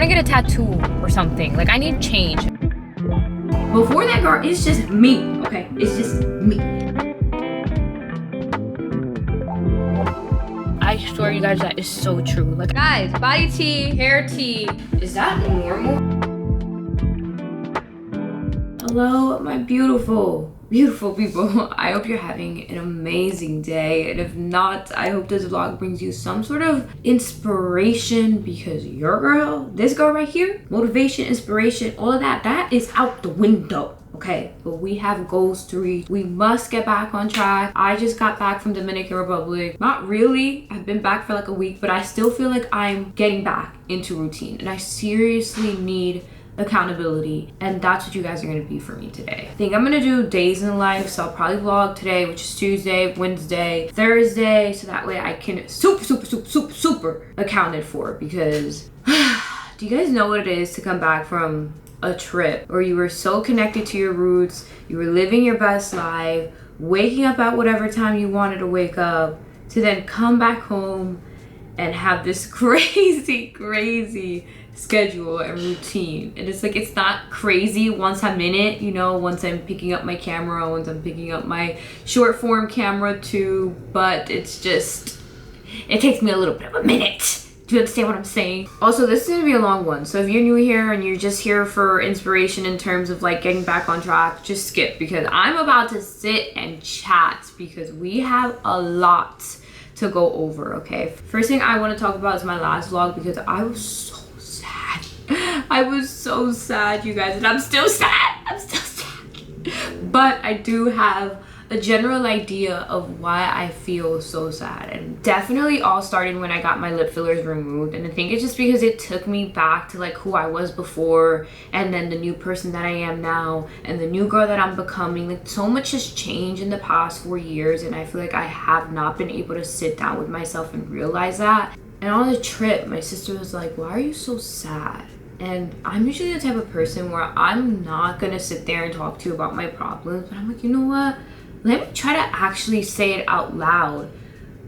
want to get a tattoo or something. Like, I need change. Before that, girl, it's just me, okay? It's just me. I swear you guys, that is so true. Like, guys, body tea, hair tea. Is that normal? Hello, my beautiful people. I hope you're having an amazing day. And if not, I hope this vlog brings you some sort of inspiration, because your girl, this girl right here, motivation, inspiration, all of that is out the window. Okay, but we have goals to reach. We must get back on track. I just got back from Dominican Republic. Not really, I've been back for like a week, but I still feel like I'm getting back into routine, and I seriously need accountability, and that's what you guys are going to be for me today. I think I'm going to do days in life, so I'll probably vlog today, which is Tuesday, Wednesday, Thursday, so that way I can super accounted for, because do you guys know what it is to come back from a trip where you were so connected to your roots, you were living your best life, waking up at whatever time you wanted to wake up, to then come back home and have this crazy schedule and routine. And it's like, it's not crazy once I'm in it, you know, once I'm picking up my camera, once I'm picking up my short form camera too, but it's just, it takes me a little bit of a minute. Do you understand what I'm saying? Also, this is gonna be a long one, so if you're new here and you're just here for inspiration in terms of like getting back on track, just skip, because I'm about to sit and chat because we have a lot to go over. Okay, first thing I want to talk about is my last vlog, because I was so sad. I was so sad, you guys, and I'm still sad. But I do have a general idea of why I feel so sad, and definitely all started when I got my lip fillers removed. And I think it's just because it took me back to like who I was before, and then the new person that I am now, and the new girl that I'm becoming. Like, so much has changed in the past 4 years, and I feel like I have not been able to sit down with myself and realize that. And on the trip, my sister was like, why are you so sad? And I'm usually the type of person where I'm not gonna sit there and talk to you about my problems, but I'm like, you know what? Let me try to actually say it out loud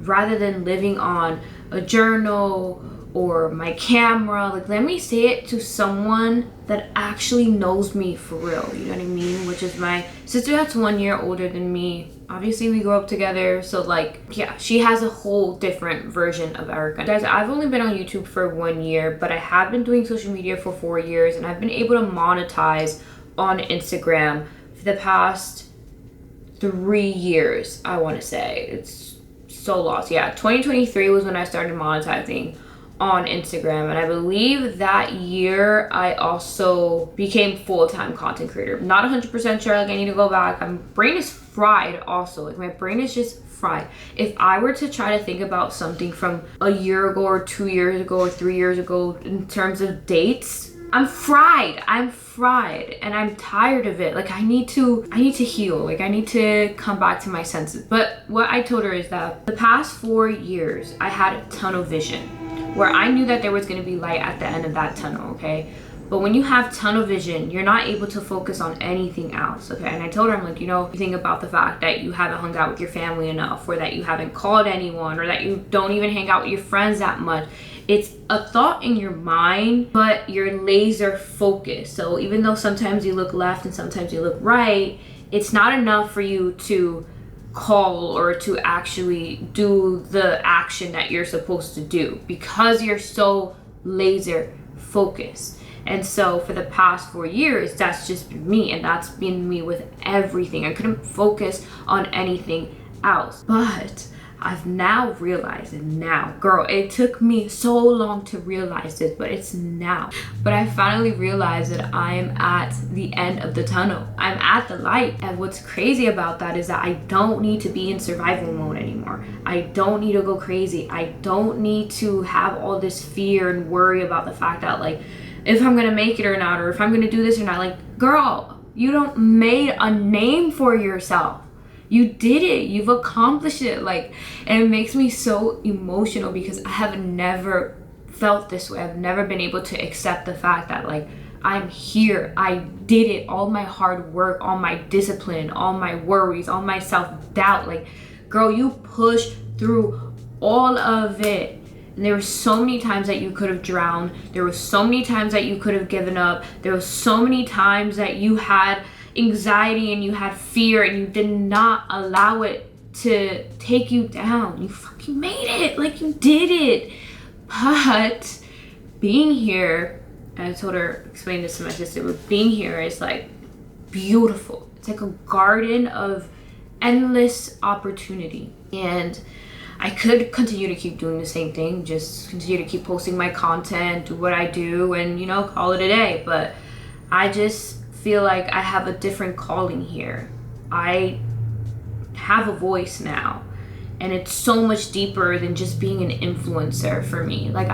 rather than living on a journal or my camera. Like, let me say it to someone that actually knows me for real, you know what I mean? Which is my sister that's 1 year older than me. Obviously, we grew up together, so like, yeah, she has a whole different version of Erica. Guys, I've only been on YouTube for 1 year, but I have been doing social media for 4 years, and I've been able to monetize on Instagram for the past 3 years, I want to say. It's so lost. Yeah, 2023 was when I started monetizing on Instagram, and I believe that year I also became full-time content creator. Not 100% sure, like I need to go back. My brain is fried also. Like, my brain is just fried. If I were to try to think about something from a year ago or 2 years ago or 3 years ago in terms of dates, I'm fried, and I'm tired of it. Like, I need to heal. Like, I need to come back to my senses. But what I told her is that the past 4 years, I had a tunnel vision where I knew that there was going to be light at the end of that tunnel, okay? But when you have tunnel vision, you're not able to focus on anything else, okay? And I told her, I'm like, you know, you think about the fact that you haven't hung out with your family enough, or that you haven't called anyone, or that you don't even hang out with your friends that much. It's a thought in your mind, but you're laser focused. So even though sometimes you look left and sometimes you look right, it's not enough for you to call or to actually do the action that you're supposed to do, because you're so laser focused. And so for the past 4 years, that's just been me, and that's been me with everything. I couldn't focus on anything else. But I've now realized, and now, girl, it took me so long to realize this, but it's now. But I finally realized that I am at the end of the tunnel. I'm at the light. And what's crazy about that is that I don't need to be in survival mode anymore. I don't need to go crazy. I don't need to have all this fear and worry about the fact that, like, if I'm gonna make it or not, or if I'm gonna do this or not. Like, girl, you don't made a name for yourself. You did it. You've accomplished it. Like, and it makes me so emotional because I have never felt this way. I've never been able to accept the fact that, like, I'm here. I did it. All my hard work, all my discipline, all my worries, all my self-doubt. Like, girl, you pushed through all of it. And there were so many times that you could have drowned. There were so many times that you could have given up. There were so many times that you had anxiety and you had fear and you did not allow it to take you down. You fucking made it. Like, you did it. But being here, and I told her, explained this to my sister, but being here is like beautiful. It's like a garden of endless opportunity. And I could continue to keep doing the same thing, just continue to keep posting my content, do what I do, and, you know, call it a day. But I just feel like I have a different calling here. I have a voice now, and it's so much deeper than just being an influencer for me. Like,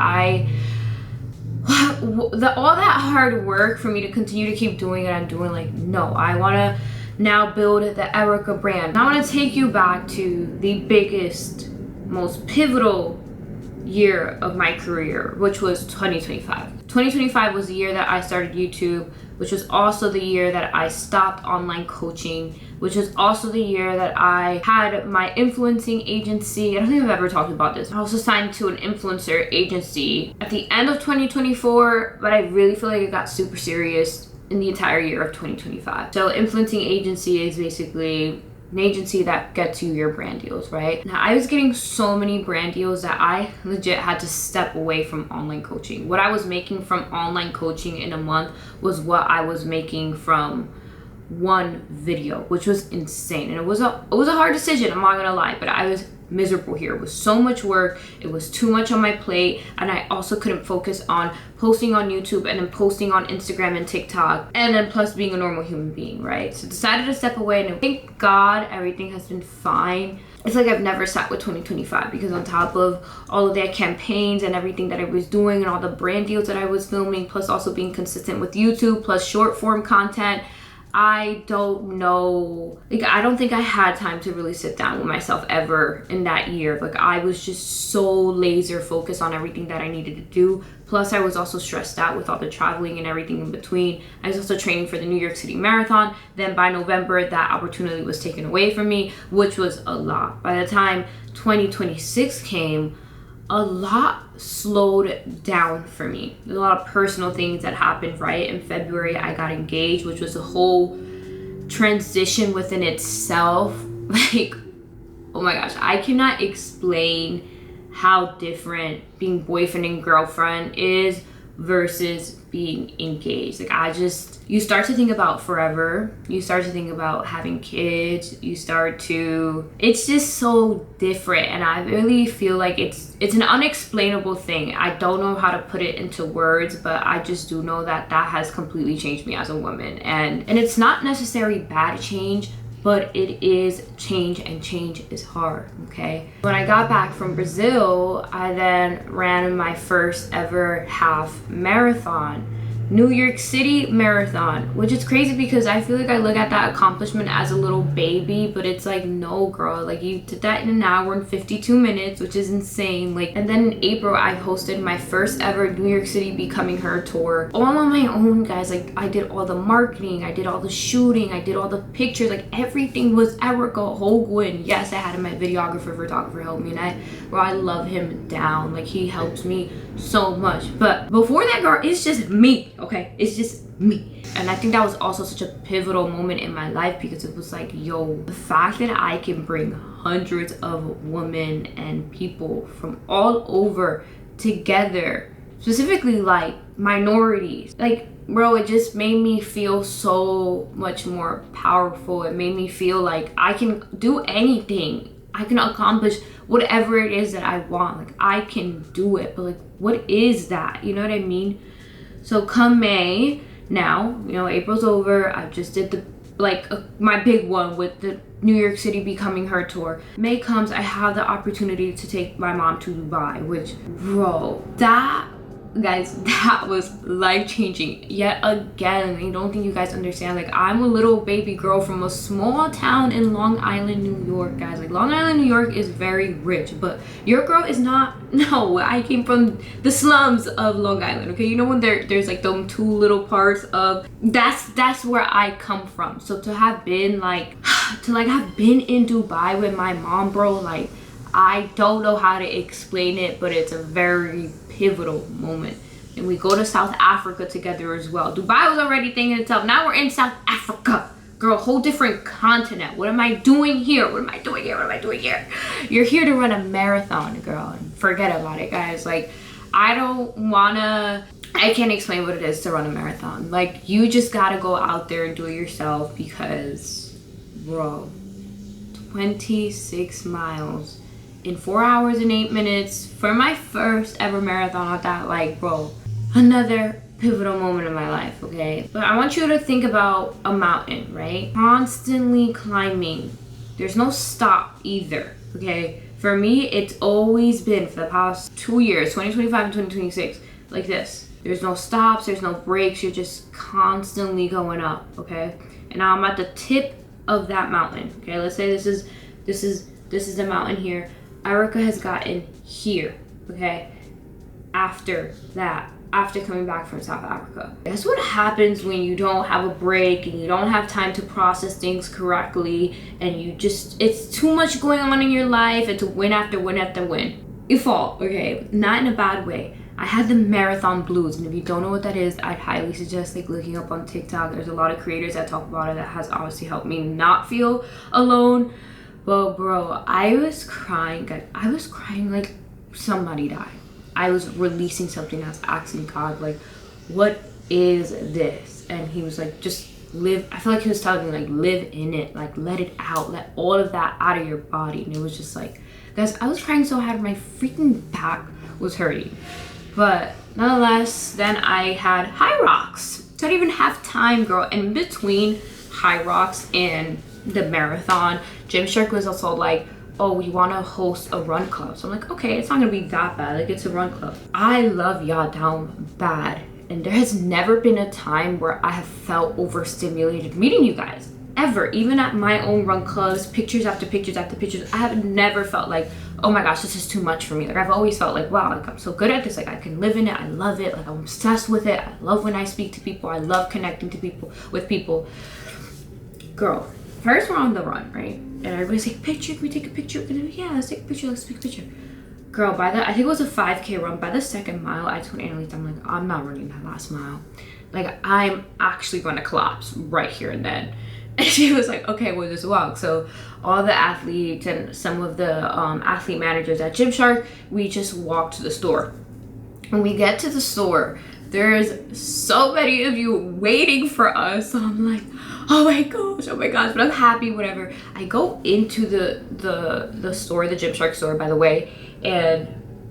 all that hard work for me to continue to keep doing it, I'm doing, like, no, I want to now build the Erica brand. I want to take you back to the biggest, most pivotal year of my career, which was 2025. 2025 was the year that I started YouTube, which was also the year that I stopped online coaching, which was also the year that I had my influencing agency. I don't think I've ever talked about this. I also signed to an influencer agency at the end of 2024, but I really feel like it got super serious in the entire year of 2025. So influencing agency is basically an agency that gets you your brand deals, right? Now, I was getting so many brand deals that I legit had to step away from online coaching. What I was making from online coaching in a month was what I was making from one video, which was insane. And it was a hard decision, I'm not gonna lie, but I was miserable here. It was so much work, it was too much on my plate, and I also couldn't focus on posting on YouTube and then posting on Instagram and TikTok, and then plus being a normal human being, right? So decided to step away, and thank God everything has been fine. It's like I've never sat with 2025, because on top of all of their campaigns and everything that I was doing and all the brand deals that I was filming, plus also being consistent with YouTube, plus short form content, I don't know, like, I don't think I had time to really sit down with myself ever in that year. Like, I was just so laser focused on everything that I needed to do. Plus, I was also stressed out with all the traveling and everything in between. I was also training for the New York City Marathon. Then by November, that opportunity was taken away from me, which was a lot. By the time 2026 came, a lot slowed down for me. There's a lot of personal things that happened, right? In February, I got engaged, which was a whole transition within itself. Like, oh my gosh, I cannot explain how different being boyfriend and girlfriend is versus being engaged. Like, you start to think about forever. You start to think about having kids. It's just so different. And I really feel like it's an unexplainable thing. I don't know how to put it into words, but I just do know that has completely changed me as a woman. And it's not necessarily bad change, but it is change, and change is hard, okay? When I got back from Brazil, I then ran my first ever half marathon, New York City Marathon, which is crazy because I feel like I look at that accomplishment as a little baby, but it's like, no girl, like, you did that in an hour and 52 minutes, which is insane. Like, and then in April, I hosted my first ever New York City Becoming Her tour, all on my own, guys. Like, I did all the marketing, I did all the shooting, I did all the pictures, like, everything was Erica Holguin. Yes, I had my photographer help me, and I love him down. Like, he helps me so much. But before that, girl, it's just me. Okay, it's just me. And I think that was also such a pivotal moment in my life, because it was like, yo, the fact that I can bring hundreds of women and people from all over together, specifically like minorities, like, bro, it just made me feel so much more powerful. It made me feel like I can do anything. I can accomplish whatever it is that I want. Like, I can do it. But like, what is that? You know what I mean? So come May, now, you know, April's over. I just did my big one with the New York City Becoming Her tour. May comes, I have the opportunity to take my mom to Dubai, which, bro, guys, that was life-changing yet again. I don't think you guys understand. Like, I'm a little baby girl from a small town in Long Island, New York, guys. Like, Long Island, New York is very rich, but your girl is not. No, I came from the slums of Long Island, okay? You know when there's like them two little parts of, that's where I come from. So to have been in Dubai with my mom, bro, like, I don't know how to explain it, but it's a very pivotal moment. And we go to South Africa together as well. Dubai was already thinking itself. Now we're in South Africa. Girl, whole different continent. What am I doing here? What am I doing here? What am I doing here? You're here to run a marathon, girl. And forget about it, guys. Like, I can't explain what it is to run a marathon. Like, you just gotta go out there and do it yourself because, bro, 26 miles in 4 hours and 8 minutes for my first ever marathon at that, like, bro, another pivotal moment in my life, okay? But I want you to think about a mountain, right? Constantly climbing. There's no stop either, okay? For me, it's always been for the past 2 years, 2025 and 2026, like this. There's no stops, there's no breaks, you're just constantly going up, okay? And now I'm at the tip of that mountain, okay? Let's say this is the mountain here. Erica has gotten here, okay? After coming back from South Africa. That's what happens when you don't have a break and you don't have time to process things correctly, and it's too much going on in your life. It's win after win after win. You fall, okay? Not in a bad way. I had the marathon blues, and if you don't know what that is, I'd highly suggest like looking up on TikTok. There's a lot of creators that talk about it. That has obviously helped me not feel alone. But bro, I was crying, guys. I was crying like somebody died. I was releasing something. I was asking God, like, what is this? And he was like, just live. I feel like he was telling me, like, live in it, like, let it out, let all of that out of your body. And it was just like, guys, I was crying so hard, my freaking back was hurting. But nonetheless, then I had High Rocks. So I didn't even have time, girl. And in between High Rocks and the marathon, Gymshark was also like, oh, we want to host a run club. So I'm like, okay, it's not gonna be that bad. Like, it's a run club. I love y'all down bad. And there has never been a time where I have felt overstimulated meeting you guys. Ever. Even at my own run clubs, pictures after pictures after pictures, I have never felt like, oh my gosh, this is too much for me. Like, I've always felt like, wow, like, I'm so good at this. Like, I can live in it. I love it. Like, I'm obsessed with it. I love when I speak to people. I love connecting to people, with people. Girl, first we're on the run, right? And everybody's like, picture, can we take a picture? And yeah, let's take a picture, let's take a picture. Girl, I think it was a 5K run. By the second mile, I told Annalise, I'm like, I'm not running that last mile. Like, I'm actually gonna collapse right here and then. And she was like, okay, we'll just walk. So all the athletes and some of the athlete managers at Gymshark, we just walked to the store. When we get to the store, there's so many of you waiting for us. So I'm like, oh my gosh, but I'm happy, whatever. I go into the store, the Gymshark store, by the way, and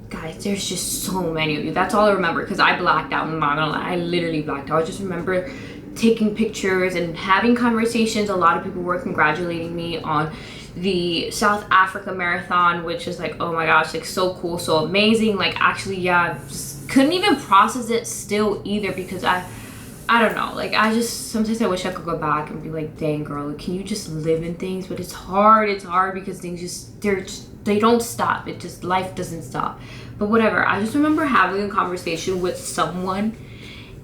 guys, there's just so many of you. That's all I remember, because I blacked out. I'm not gonna lie, I literally blacked out. I just remember taking pictures and having conversations. A lot of people were congratulating me on the South Africa marathon, which is like, oh my gosh, like, so cool, so amazing. Like, actually, yeah, just couldn't even process it still either, because I don't know, like, sometimes I wish I could go back and be like, dang girl, can you just live in things? But it's hard because things they don't stop. It just, life doesn't stop. But whatever, I just remember having a conversation with someone,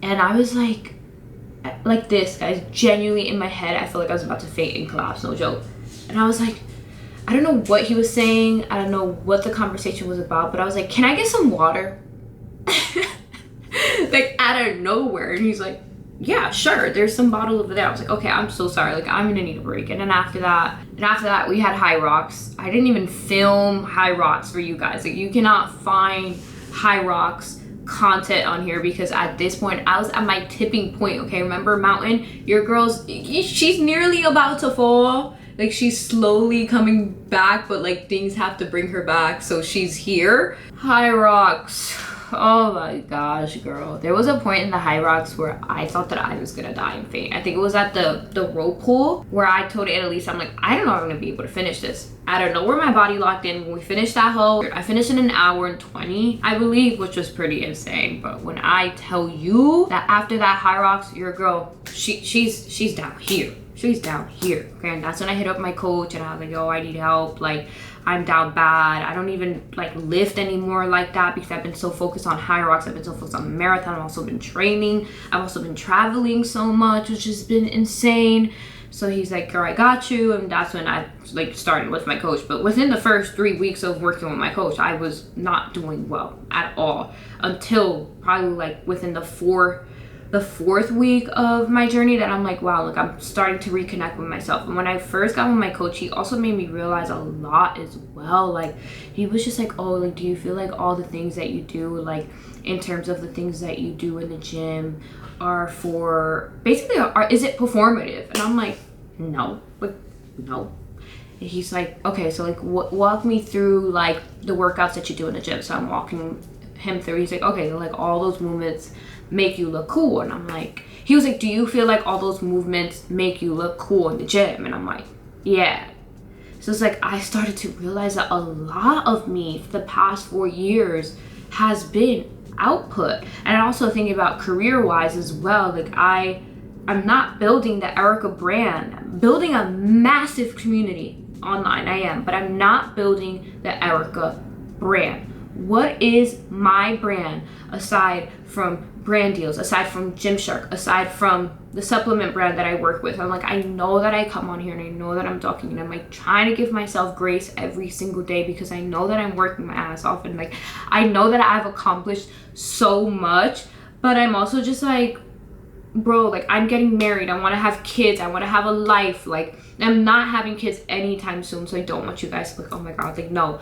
and I was like this, guys, genuinely in my head, I felt like I was about to faint and collapse, no joke. And I was like, I don't know what he was saying, I don't know what the conversation was about, but I was like, can I get some water? Like, out of nowhere. And he's like, yeah, sure, there's some bottle over there. I was like, okay, I'm so sorry, like, I'm gonna need a break. And then after that we had High Rocks. I didn't even film High Rocks for you guys. Like, you cannot find High Rocks content on here, because at this point I was at my tipping point. Okay, remember mountain, your girl's, she's nearly about to fall. Like, she's slowly coming back, but like, things have to bring her back, so she's here. High Rocks, oh my gosh, girl. There was a point in the High Rocks where I thought that I was gonna die and faint. I think it was at the rope pool, where I told Annalise, I'm like, I don't know if I'm gonna be able to finish this. I don't know where my body locked in. When we finished that hole, I finished in 1 hour and 20, I believe, which was pretty insane. But when I tell you that after that High Rocks, your girl, she's down here. She's down here, okay? And that's when I hit up my coach, and I was like, yo, I need help. Like, I'm down bad. I don't even like lift anymore like that, because I've been so focused on High Rocks. I've been so focused on the marathon. I've also been training. I've also been traveling so much, which has been insane. So he's like, girl, I got you. And that's when I like started with my coach. But within the first 3 weeks of working with my coach, I was not doing well at all until probably like within the fourth week of my journey, that I'm like, wow, like I'm starting to reconnect with myself. And when I first got with my coach, he also made me realize a lot as well. Like he was just like, oh, like, do you feel like all the things that you do, like in terms of the things that you do in the gym, are for basically, is it performative? And I'm like, no, like, no. And he's like, okay, so like walk me through like the workouts that you do in the gym. So I'm walking him through. He's like, okay, so like all those movements make you look cool. And I'm like, he was like, do you feel like all those movements make you look cool in the gym? And I'm like, yeah. So it's like I started to realize that a lot of me for the past 4 years has been output. And also thinking about career-wise as well, like I'm not building the Erica brand. I'm building a massive community online, I am, but I'm not building the Erica brand. What is my brand aside from brand deals, aside from Gymshark, aside from the supplement brand that I work with? I'm like, I know that I come on here and I know that I'm talking, and I'm like trying to give myself grace every single day because I know that I'm working my ass off, and like I know that I've accomplished so much, but I'm also just like, bro, like I'm getting married, I want to have kids, I want to have a life. Like I'm not having kids anytime soon, so I don't want you guys to be like, oh my god, like no.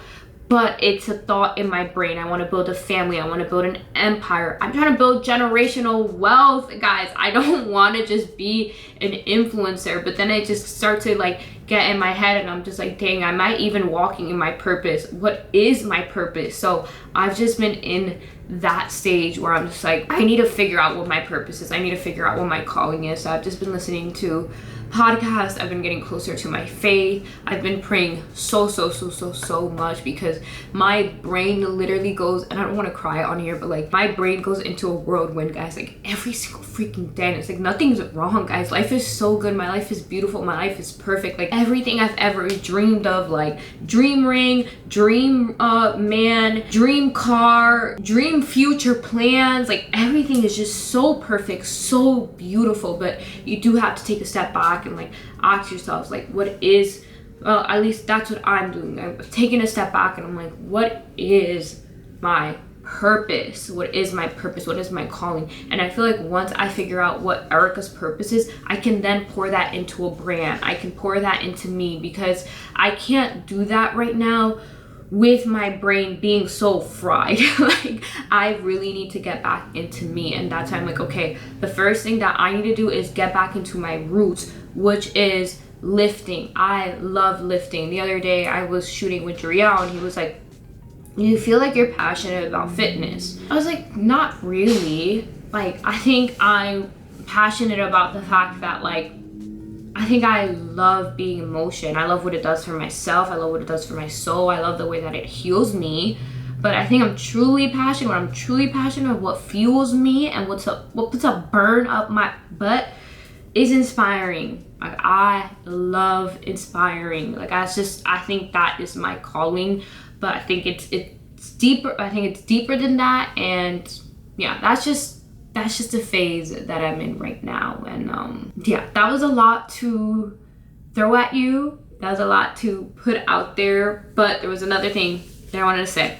But it's a thought in my brain. I want to build a family. I want to build an empire. I'm trying to build generational wealth, guys. I don't want to just be an influencer. But then I just start to like get in my head, and I'm just like, dang, am I even walking in my purpose? What is my purpose? So I've just been in that stage where I'm just like, I need to figure out what my purpose is. I need to figure out what my calling is. So I've just been listening to podcasts. I've been getting closer to my faith. I've been praying so much, because my brain literally goes, and I don't want to cry on here, but like my brain goes into a whirlwind, guys, like every single freaking day. And it's like nothing's wrong, guys. Life is so good. My life is beautiful. My life is perfect. Like everything I've ever dreamed of, like dream ring, dream man, dream car, dream future plans, like everything is just so perfect, so beautiful. But you do have to take a step back and like ask yourselves, like, what is, well, at least that's what I'm doing. I'm taking a step back and I'm like, what is my purpose? What is my purpose? What is my calling? And I feel like once I figure out what Erica's purpose is, I can then pour that into a brand. I can pour that into me, because I can't do that right now with my brain being so fried. Like I really need to get back into me. And that's why I'm like, okay, the first thing that I need to do is get back into my roots, which is lifting. I love lifting. The other day I was shooting with Juriel, and he was like, you feel like you're passionate about fitness? I was like, not really. Like I think I'm passionate about the fact that like I think I love being in motion. I love what it does for myself. I love what it does for my soul. I love the way that it heals me. But I think I'm truly passionate. When I'm truly passionate, what fuels me and what puts a burn up my butt is inspiring. Like I love inspiring. Like I think that is my calling. But I think it's deeper. I think it's deeper than that. And yeah, that's just a phase that I'm in right now. And yeah, that was a lot to throw at you. That was a lot to put out there. But there was another thing that I wanted to say.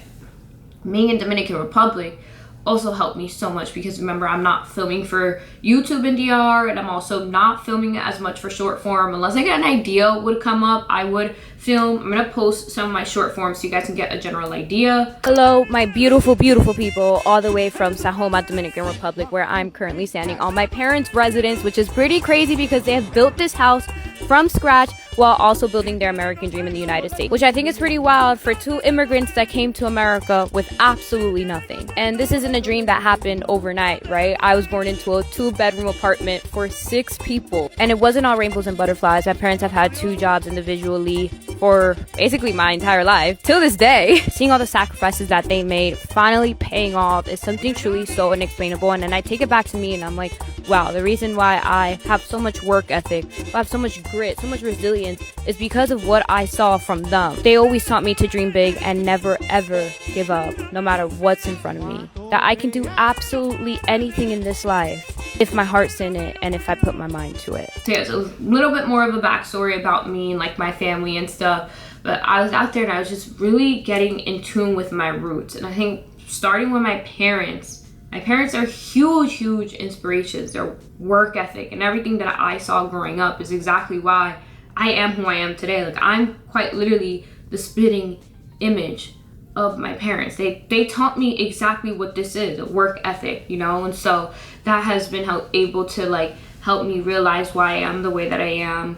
Being in Dominican Republic also helped me so much, because remember, I'm not filming for YouTube in DR, and I'm also not filming as much for short form. Unless I get an idea would come up, I would film. I'm gonna post some of my short forms so you guys can get a general idea. Hello, my beautiful people, all the way from Sajoma, Dominican Republic, where I'm currently standing on my parents' residence, which is pretty crazy because they have built this house from scratch while also building their American dream in the United States, which I think is pretty wild for two immigrants that came to America with absolutely nothing. And this isn't a dream that happened overnight, right? I was born into a 2-bedroom apartment for 6 people, and it wasn't all rainbows and butterflies. My parents have had 2 jobs individually for basically my entire life till this day. Seeing all the sacrifices that they made finally paying off is something truly so unexplainable. And then I take it back to me and I'm like, wow, the reason why I have so much work ethic, I have so much grit, so much resilience, is because of what I saw from them. They always taught me to dream big and never ever give up, no matter what's in front of me. That I can do absolutely anything in this life if my heart's in it and if I put my mind to it. So yeah, so a little bit more of a backstory about me and like my family and stuff. But I was out there and I was just really getting in tune with my roots. And I think starting with my parents are huge inspirations. Their work ethic and everything that I saw growing up is exactly why I am who I am today. Like, I'm quite literally the spitting image of my parents. They taught me exactly what this is, a work ethic, you know? And so that has been able to like help me realize why I am the way that I am.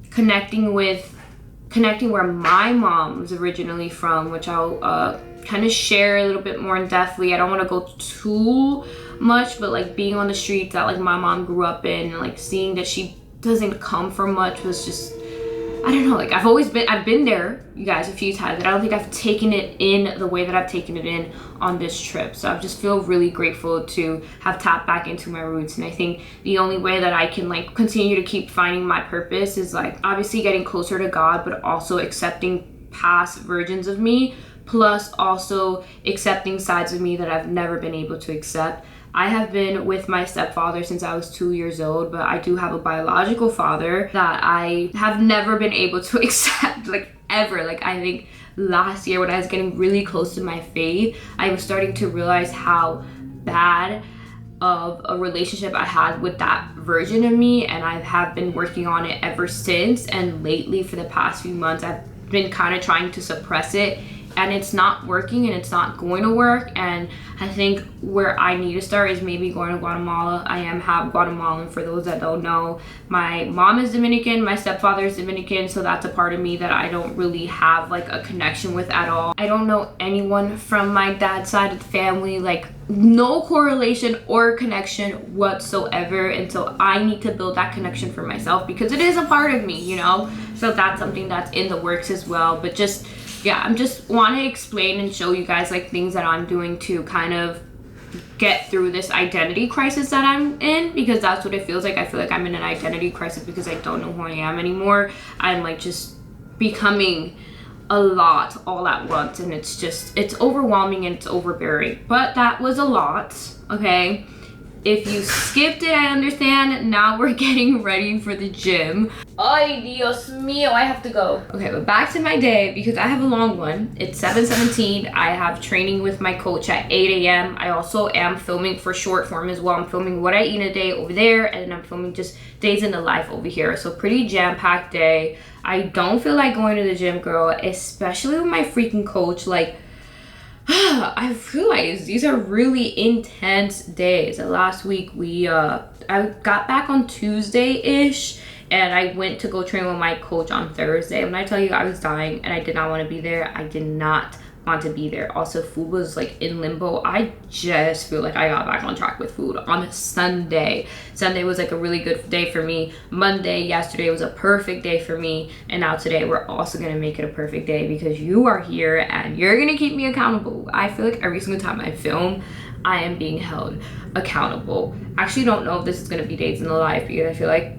Connecting where my mom was originally from, which I'll kind of share a little bit more in depthly. I don't want to go too much, but like being on the streets that like my mom grew up in and like seeing that she doesn't come from much was just, I don't know, like I've been there, you guys, a few times, but I don't think I've taken it in the way that I've taken it in on this trip. So I just feel really grateful to have tapped back into my roots. And I think the only way that I can like continue to keep finding my purpose is like obviously getting closer to God, but also accepting past versions of me, plus also accepting sides of me that I've never been able to accept. I have been with my stepfather since I was 2 years old, but I do have a biological father that I have never been able to accept, like ever. Like I think last year when I was getting really close to my faith, I was starting to realize how bad of a relationship I had with that version of me, and I have been working on it ever since. And lately, for the past few months, I've been kind of trying to suppress it, and it's not working and it's not going to work. And I think where I need to start is maybe going to Guatemala. I am half Guatemalan, for those that don't know. My mom is Dominican, my stepfather is Dominican, so that's a part of me that I don't really have like a connection with at all. I don't know anyone from my dad's side of the family, like no correlation or connection whatsoever, and so I need to build that connection for myself because it is a part of me, you know? So that's something that's in the works as well. But just, yeah, I'm just want to explain and show you guys like things that I'm doing to kind of get through this identity crisis that I'm in, because that's what it feels like. I feel like I'm in an identity crisis because I don't know who I am anymore. I'm like just becoming a lot all at once, and it's overwhelming and it's overbearing. But that was a lot, okay? If you skipped it, I understand. Now we're getting ready for the gym. Ay, Dios mío, I have to go. Okay, but back to my day, because I have a long one. It's 7:17. I have training with my coach at 8 a.m. I also am filming for short form as well. I'm filming what I eat in a day over there, and then I'm filming just days in the life over here. So pretty jam-packed day. I don't feel like going to the gym, girl, especially with my freaking coach. Like, I realized these are really intense days. Last week I got back on Tuesday-ish, and I went to go train with my coach on Thursday. When I tell you I was dying and I did not want to be there, I did not want to be there. Also, food was like in limbo. I just feel like I got back on track with food on Sunday. Sunday was like a really good day for me. Monday, yesterday was a perfect day for me. And now today we're also going to make it a perfect day because you are here and you're going to keep me accountable. I feel like every single time I film, I am being held accountable. I actually don't know if this is going to be days in the life because I feel like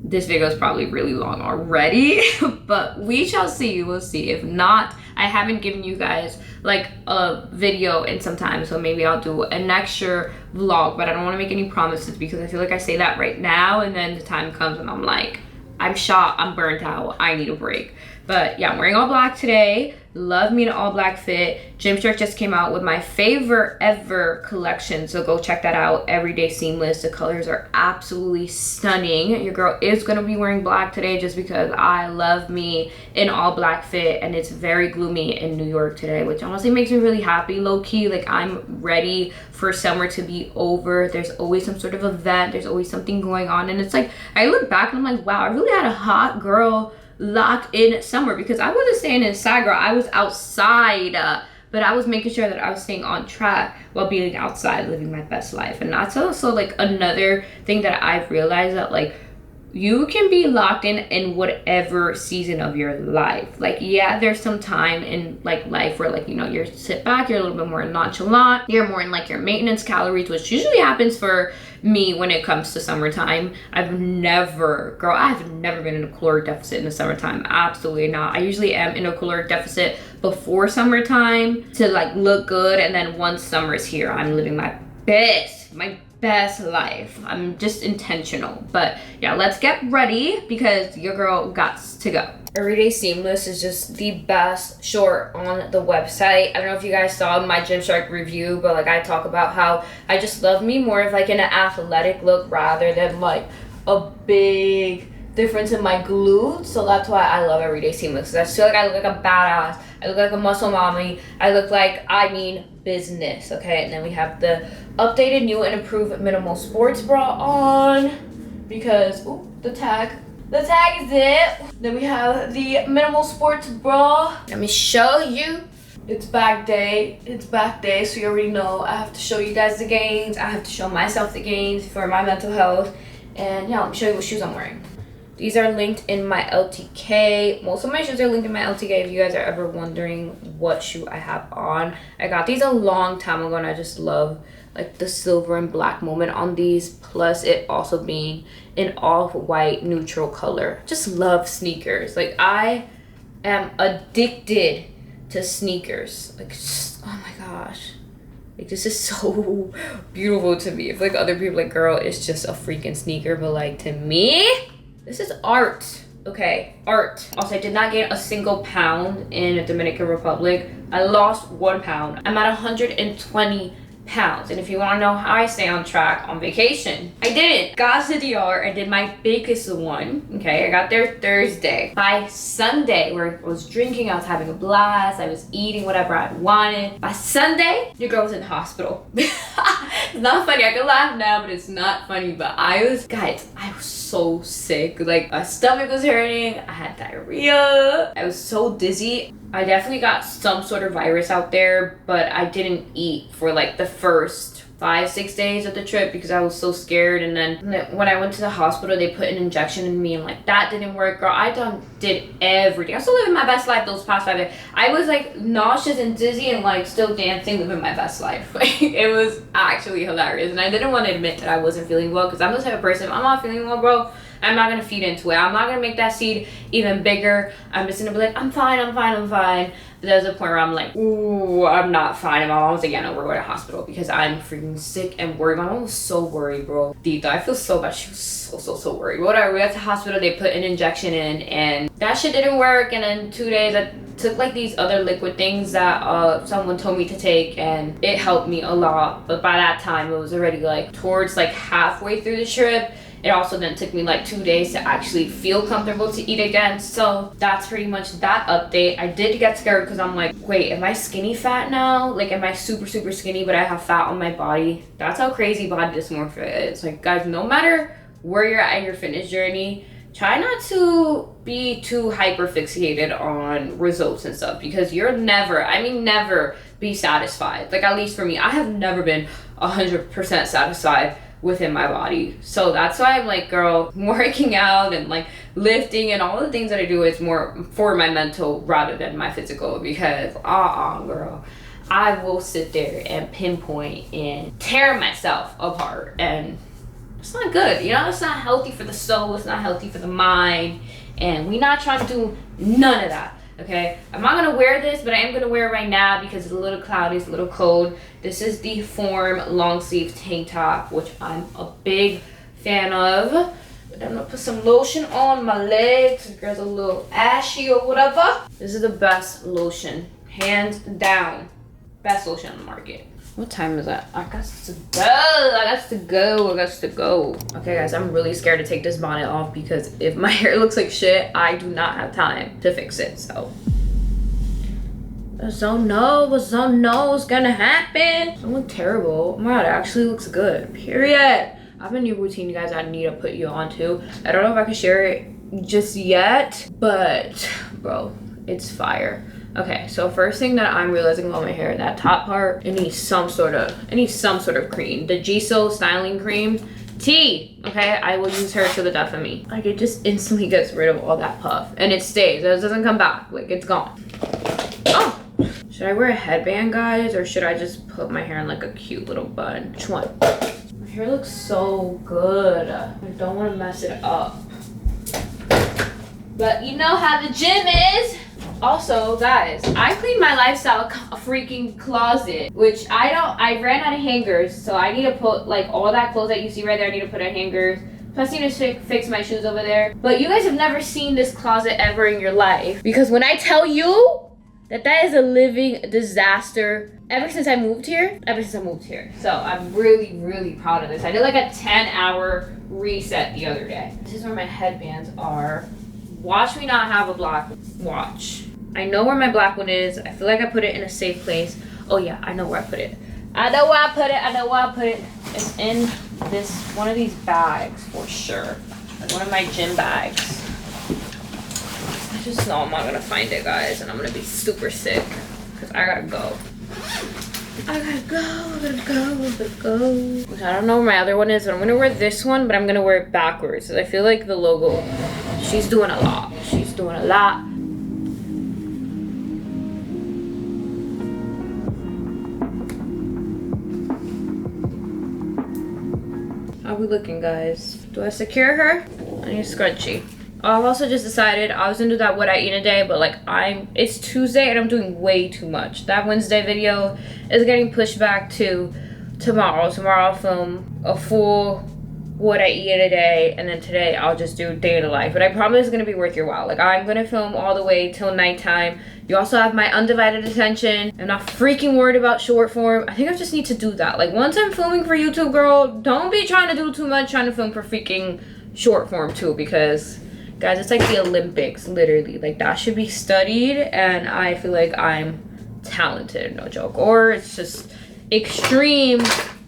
this video is probably really long already, but we shall see. We'll see. If not, I haven't given you guys like a video in some time, so maybe I'll do an extra vlog, but I don't want to make any promises because I feel like I say that right now and then the time comes and I'm like, I'm shot, I'm burnt out, I need a break. But yeah, I'm wearing all black today. Love me in an all black fit. Gymshark just came out with my favorite ever collection, so go check that out. Everyday Seamless. The colors are absolutely stunning. Your girl is gonna be wearing black today just because I love me in all black fit, and it's very gloomy in New York today, which honestly makes me really happy, low-key. Like, I'm ready for summer to be over. There's always some sort of event, there's always something going on, and it's like I look back and I'm like, wow, I really had a hot girl locked in summer because I wasn't staying inside, girl. I was outside, but I was making sure that I was staying on track while being outside, living my best life. And that's also like another thing that I've realized, that like you can be locked in whatever season of your life. Like, yeah, there's some time in like life where like, you know, you're sit back, you're a little bit more nonchalant, you're more in like your maintenance calories, which usually happens for me when it comes to summertime. I've never been in a caloric deficit in the summertime. Absolutely not. I usually am in a caloric deficit before summertime to like look good, and then once summer's here, I'm living my my best life. I'm just intentional. But yeah, let's get ready because your girl got to go. Everyday Seamless is just the best short on the website. I don't know if you guys saw my Gymshark review, but like I talk about how I just love me more of like an athletic look rather than like a big difference in my glutes. So that's why I love Everyday Seamless. I feel like I look like a badass. I look like a muscle mommy. I look like, I mean, business, okay? And then we have the updated, new, and improved minimal sports bra on because, ooh, the tag is it. Then we have the minimal sports bra. Let me show you. It's back day, so you already know I have to show you guys the gains. I have to show myself the gains for my mental health. And yeah, let me show you what shoes I'm wearing. These are linked in my LTK. Most of my shoes are linked in my LTK if you guys are ever wondering what shoe I have on. I got these a long time ago and I just love like the silver and black moment on these. Plus it also being an off-white neutral color. Just love sneakers. Like I am addicted to sneakers. Like just, oh my gosh. Like this is so beautiful to me. If like other people like, girl, it's just a freaking sneaker. But like to me, this is art, okay? Art. Also, I did not gain a single pound in the Dominican Republic. I lost 1 pound. I'm at 120 pounds. And if you want to know how I stay on track on vacation, I didn't. Got to DR. I did my biggest one, okay? I got there Thursday. By Sunday, where I was drinking, I was having a blast, I was eating whatever I wanted. By Sunday, your girl was in the hospital. It's not funny. I can laugh now, but it's not funny. But guys, I was so sick. Like my stomach was hurting. I had diarrhea. I was so dizzy. I definitely got some sort of virus out there, but I didn't eat for like the first 5-6 days of the trip because I was so scared. And then when I went to the hospital, they put an injection in me and like that didn't work. Girl, I did everything. I'm still living my best life those past 5 days. I was like nauseous and dizzy and like still dancing, living my best life. Like it was actually hilarious. And I didn't want to admit that I wasn't feeling well because I'm the type of person, if I'm not feeling well, bro, I'm not gonna feed into it. I'm not gonna make that seed even bigger. I'm just gonna be like, I'm fine. But there's a point where I'm like, ooh, I'm not fine. And my mom was like, yeah, no, we're going to the hospital because I'm freaking sick and worried. My mom was so worried, bro. Dita, I feel so bad. She was so worried. Whatever, we got to the hospital. They put an injection in and that shit didn't work. And then 2 days, I took like these other liquid things that someone told me to take and it helped me a lot. But by that time, it was already like towards like halfway through the trip. It also then took me like 2 days to actually feel comfortable to eat again. So that's pretty much that update. I did get scared because I'm like, wait, am I skinny fat now? Like, am I super skinny, but I have fat on my body? That's how crazy body dysmorphia is. Like, guys, no matter where you're at in your fitness journey, try not to be too hyper fixated on results and stuff because you're never be satisfied. Like, at least for me, I have never been 100% satisfied within my body. So that's why I'm like, girl, working out and like lifting and all the things that I do is more for my mental rather than my physical because girl, I will sit there and pinpoint and tear myself apart and it's not good. You know, it's not healthy for the soul, it's not healthy for the mind, and we're not trying to do none of that. Okay, I'm not gonna wear this, but I am gonna wear it right now because it's a little cloudy, it's a little cold. This is the Form long sleeve tank top, which I'm a big fan of. But I'm gonna put some lotion on my legs. This girl's a little ashy or whatever. This is the best lotion, hands down. Best lotion on the market. What time is that? I got to go. Okay guys, I'm really scared to take this bonnet off because if my hair looks like shit, I do not have time to fix it, so. I don't know what's gonna happen. I look terrible. Oh my god, it actually looks good, period. I have a new routine, you guys, I need to put you on to. I don't know if I can share it just yet, but bro, it's fire. Okay, so first thing that I'm realizing about my hair, that top part, it needs some sort of cream. The Giso styling cream, T, okay? I will use her to the death of me. Like, it just instantly gets rid of all that puff. And it stays, it doesn't come back. Like, it's gone. Oh! Should I wear a headband, guys? Or should I just put my hair in like a cute little bun? Which one? My hair looks so good. I don't want to mess it up. But you know how the gym is. Also, guys, I cleaned my lifestyle freaking closet, which I ran out of hangers, so I need to put like all that clothes that you see right there. I need to put in hangers. Plus, I need to fix my shoes over there. But you guys have never seen this closet ever in your life, because when I tell you that is a living disaster ever since I moved here. So I'm really, really proud of this. I did like a 10-hour reset the other day. This is where my headbands are. Watch me not have a black watch. I know where my black one is. I feel like I put it in a safe place. Oh yeah, I know where I put it. I know where I put it. It's in one of these bags for sure. Like one of my gym bags. I just know I'm not gonna find it, guys, and I'm gonna be super sick because I gotta go. I gotta go. Which I don't know where my other one is, but I'm gonna wear this one, but I'm gonna wear it backwards because I feel like the logo, she's doing a lot. How we looking, guys? Do I secure her? I need a scrunchie. I've also just decided I was gonna do that what I eat in a day, but like it's Tuesday and I'm doing way too much. That Wednesday video is getting pushed back to tomorrow. Tomorrow I'll film a full what I eat in a day, and then today I'll just do day in the life. But I promise it's gonna be worth your while. Like I'm gonna film all the way till nighttime. You also have my undivided attention. I'm not freaking worried about short form. I think I just need to do that. Like once I'm filming for YouTube, girl, don't be trying to do too much trying to film for freaking short form too, because guys, it's like the Olympics, literally. Like that should be studied, and I feel like I'm talented, no joke. Or it's just extreme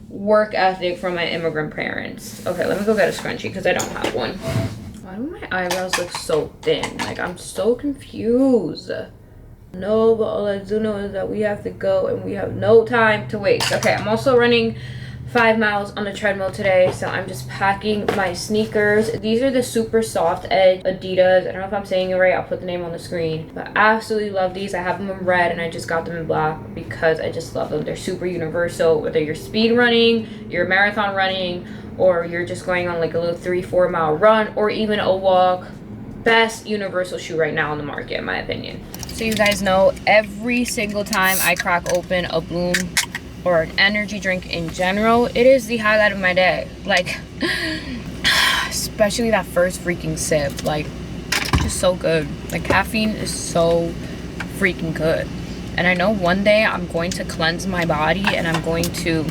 work ethic from my immigrant parents. Okay, let me go get a scrunchie because I don't have one. Why do my eyebrows look so thin? Like I'm so confused. No, but all I do know is that we have to go and we have no time to waste. Okay, I'm also running 5 miles on the treadmill today, so I'm just packing my sneakers. These are the super soft edge Adidas. I don't know if I'm saying it right. I'll put the name on the screen, but I absolutely love these. I have them in red and I just got them in black because I just love them. They're super universal, whether you're speed running, you're marathon running, or you're just going on like a little 3-4 mile run or even a walk. Best universal shoe right now on the market, in my opinion. So you guys know, every single time I crack open a Bloom or an energy drink in general, it is the highlight of my day. Like, especially that first freaking sip. Like, just so good. Like, caffeine is so freaking good. And I know one day I'm going to cleanse my body and I'm going to,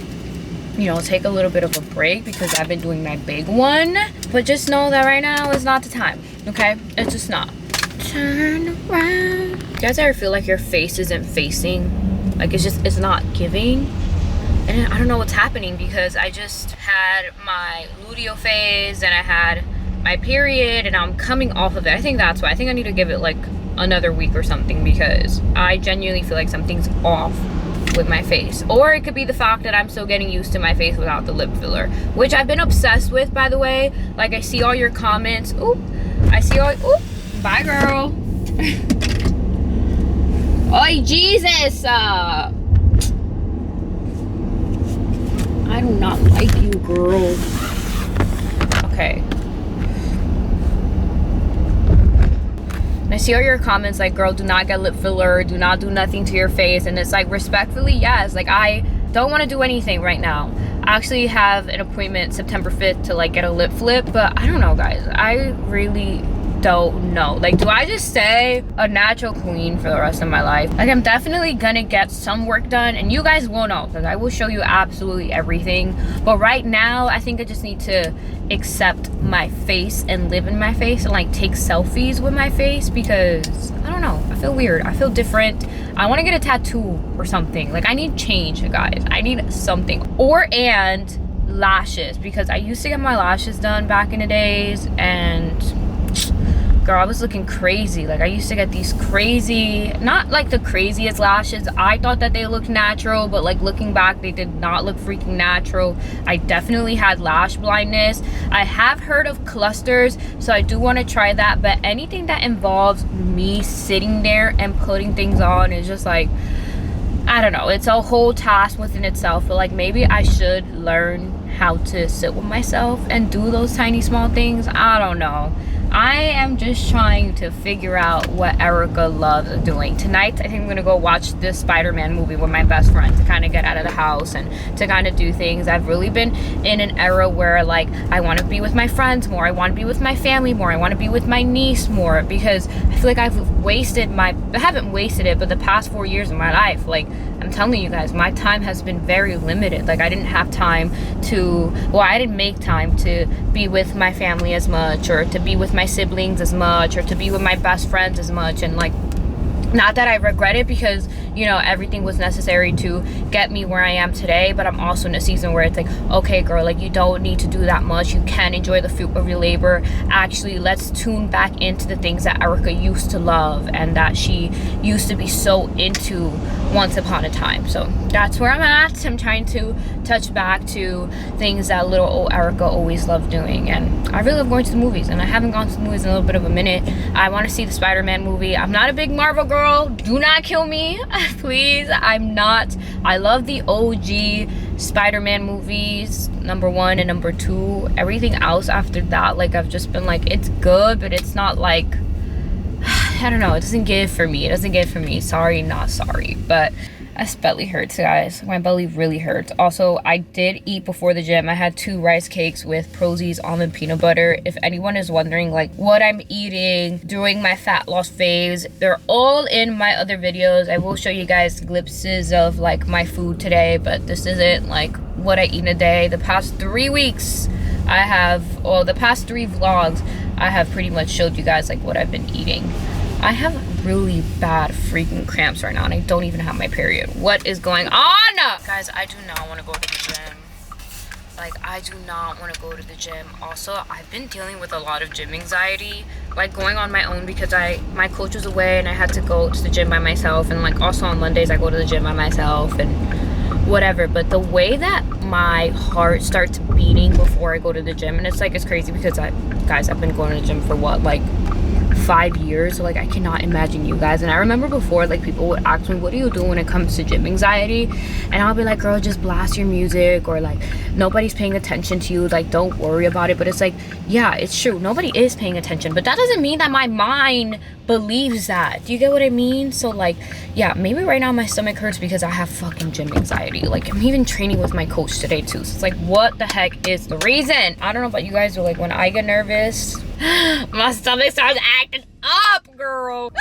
you know, take a little bit of a break because I've been doing my big one. But just know that right now is not the time, okay? It's just not. Turn around. You guys ever feel like your face isn't facing? Like it's not giving? And I don't know what's happening because I just had my luteal phase and I had my period and I'm coming off of it. I think that's why. I think I need to give it like another week or something because I genuinely feel like something's off with my face. Or it could be the fact that I'm still getting used to my face without the lip filler, which I've been obsessed with, by the way. Like I see all your comments. Oop. I see all, oop. Bye, girl. Oy, Jesus. I do not like you, girl. Okay. And I see all your comments like, girl, do not get lip filler, do not do nothing to your face. And it's like, respectfully, yes. Like, I don't want to do anything right now. I actually have an appointment September 5th to like get a lip flip, but I don't know, guys. I really don't know. Like, do I just stay a natural queen for the rest of my life? Like, I'm definitely gonna get some work done, and you guys will know because I will show you absolutely everything. But right now, I think I just need to accept my face and live in my face and like take selfies with my face because I don't know. I feel weird. I feel different. I want to get a tattoo or something. Like, I need change, guys. I need something. And lashes, because I used to get my lashes done back in the days, and girl, I was looking crazy. Like, I used to get these crazy, not like the craziest lashes. I thought that they looked natural, but like looking back, they did not look freaking natural. I definitely had lash blindness. I have heard of clusters, so I do want to try that. But anything that involves me sitting there and putting things on is just like, I don't know. It's a whole task within itself. But like, maybe I should learn how to sit with myself and do those tiny small things. I don't know. I am just trying to figure out what Erica loves doing. Tonight, I think I'm gonna go watch this Spider-Man movie with my best friend to kind of get out of the house and to kind of do things. I've really been in an era where like I want to be with my friends more. I want to be with my family more. I want to be with my niece more, because I feel like I haven't wasted it, but the past 4 years of my life, like I'm telling you guys, my time has been very limited. Like I didn't make time to be with my family as much, or to be with my siblings as much, or to be with my best friends as much. And like, not that I regret it, because you know everything was necessary to get me where I am today, but I'm also in a season where it's like, okay girl, like you don't need to do that much. You can enjoy the fruit of your labor. Actually, let's tune back into the things that Erica used to love and that she used to be so into once upon a time. So that's where I'm at. I'm trying to touch back to things that little old Erica always loved doing. And I really love going to the movies, and I haven't gone to the movies in a little bit of a minute. I want to see the Spider-Man movie. I'm not a big Marvel girl. Do not kill me, please. I'm not. I love the OG Spider-Man movies, number 1 and number 2. Everything else after that, like I've just been like, it's good, but it's not like, I don't know, it doesn't give for me. Sorry, not sorry. But my belly hurts, guys. My belly really hurts. Also, I did eat before the gym. I had 2 rice cakes with Prozie's almond peanut butter. If anyone is wondering like what I'm eating during my fat loss phase, they're all in my other videos. I will show you guys glimpses of like my food today, but this isn't like what I eat in a day. The past 3 weeks the past 3 vlogs, I have pretty much showed you guys like what I've been eating. I have really bad freaking cramps right now, and I don't even have my period. What is going on? Guys, I do not want to go to the gym. Like, I do not want to go to the gym. Also, I've been dealing with a lot of gym anxiety, like going on my own, because my coach was away and I had to go to the gym by myself. And like also on Mondays, I go to the gym by myself and whatever. But the way that my heart starts beating before I go to the gym, and it's like, it's crazy because guys, I've been going to the gym for what, like 5 years. So like I cannot imagine you guys. And I remember before, like people would ask me, what do you do when it comes to gym anxiety? And I'll be like, girl, just blast your music, or like nobody's paying attention to you, like don't worry about it. But it's like, yeah, it's true, nobody is paying attention, but that doesn't mean that my mind believes that. Do you get what I mean? So like, yeah, maybe right now my stomach hurts because I have fucking gym anxiety. Like I'm even training with my coach today too, so it's like, what the heck is the reason? I don't know about you guys, but like when I get nervous, my stomach starts acting up, girl.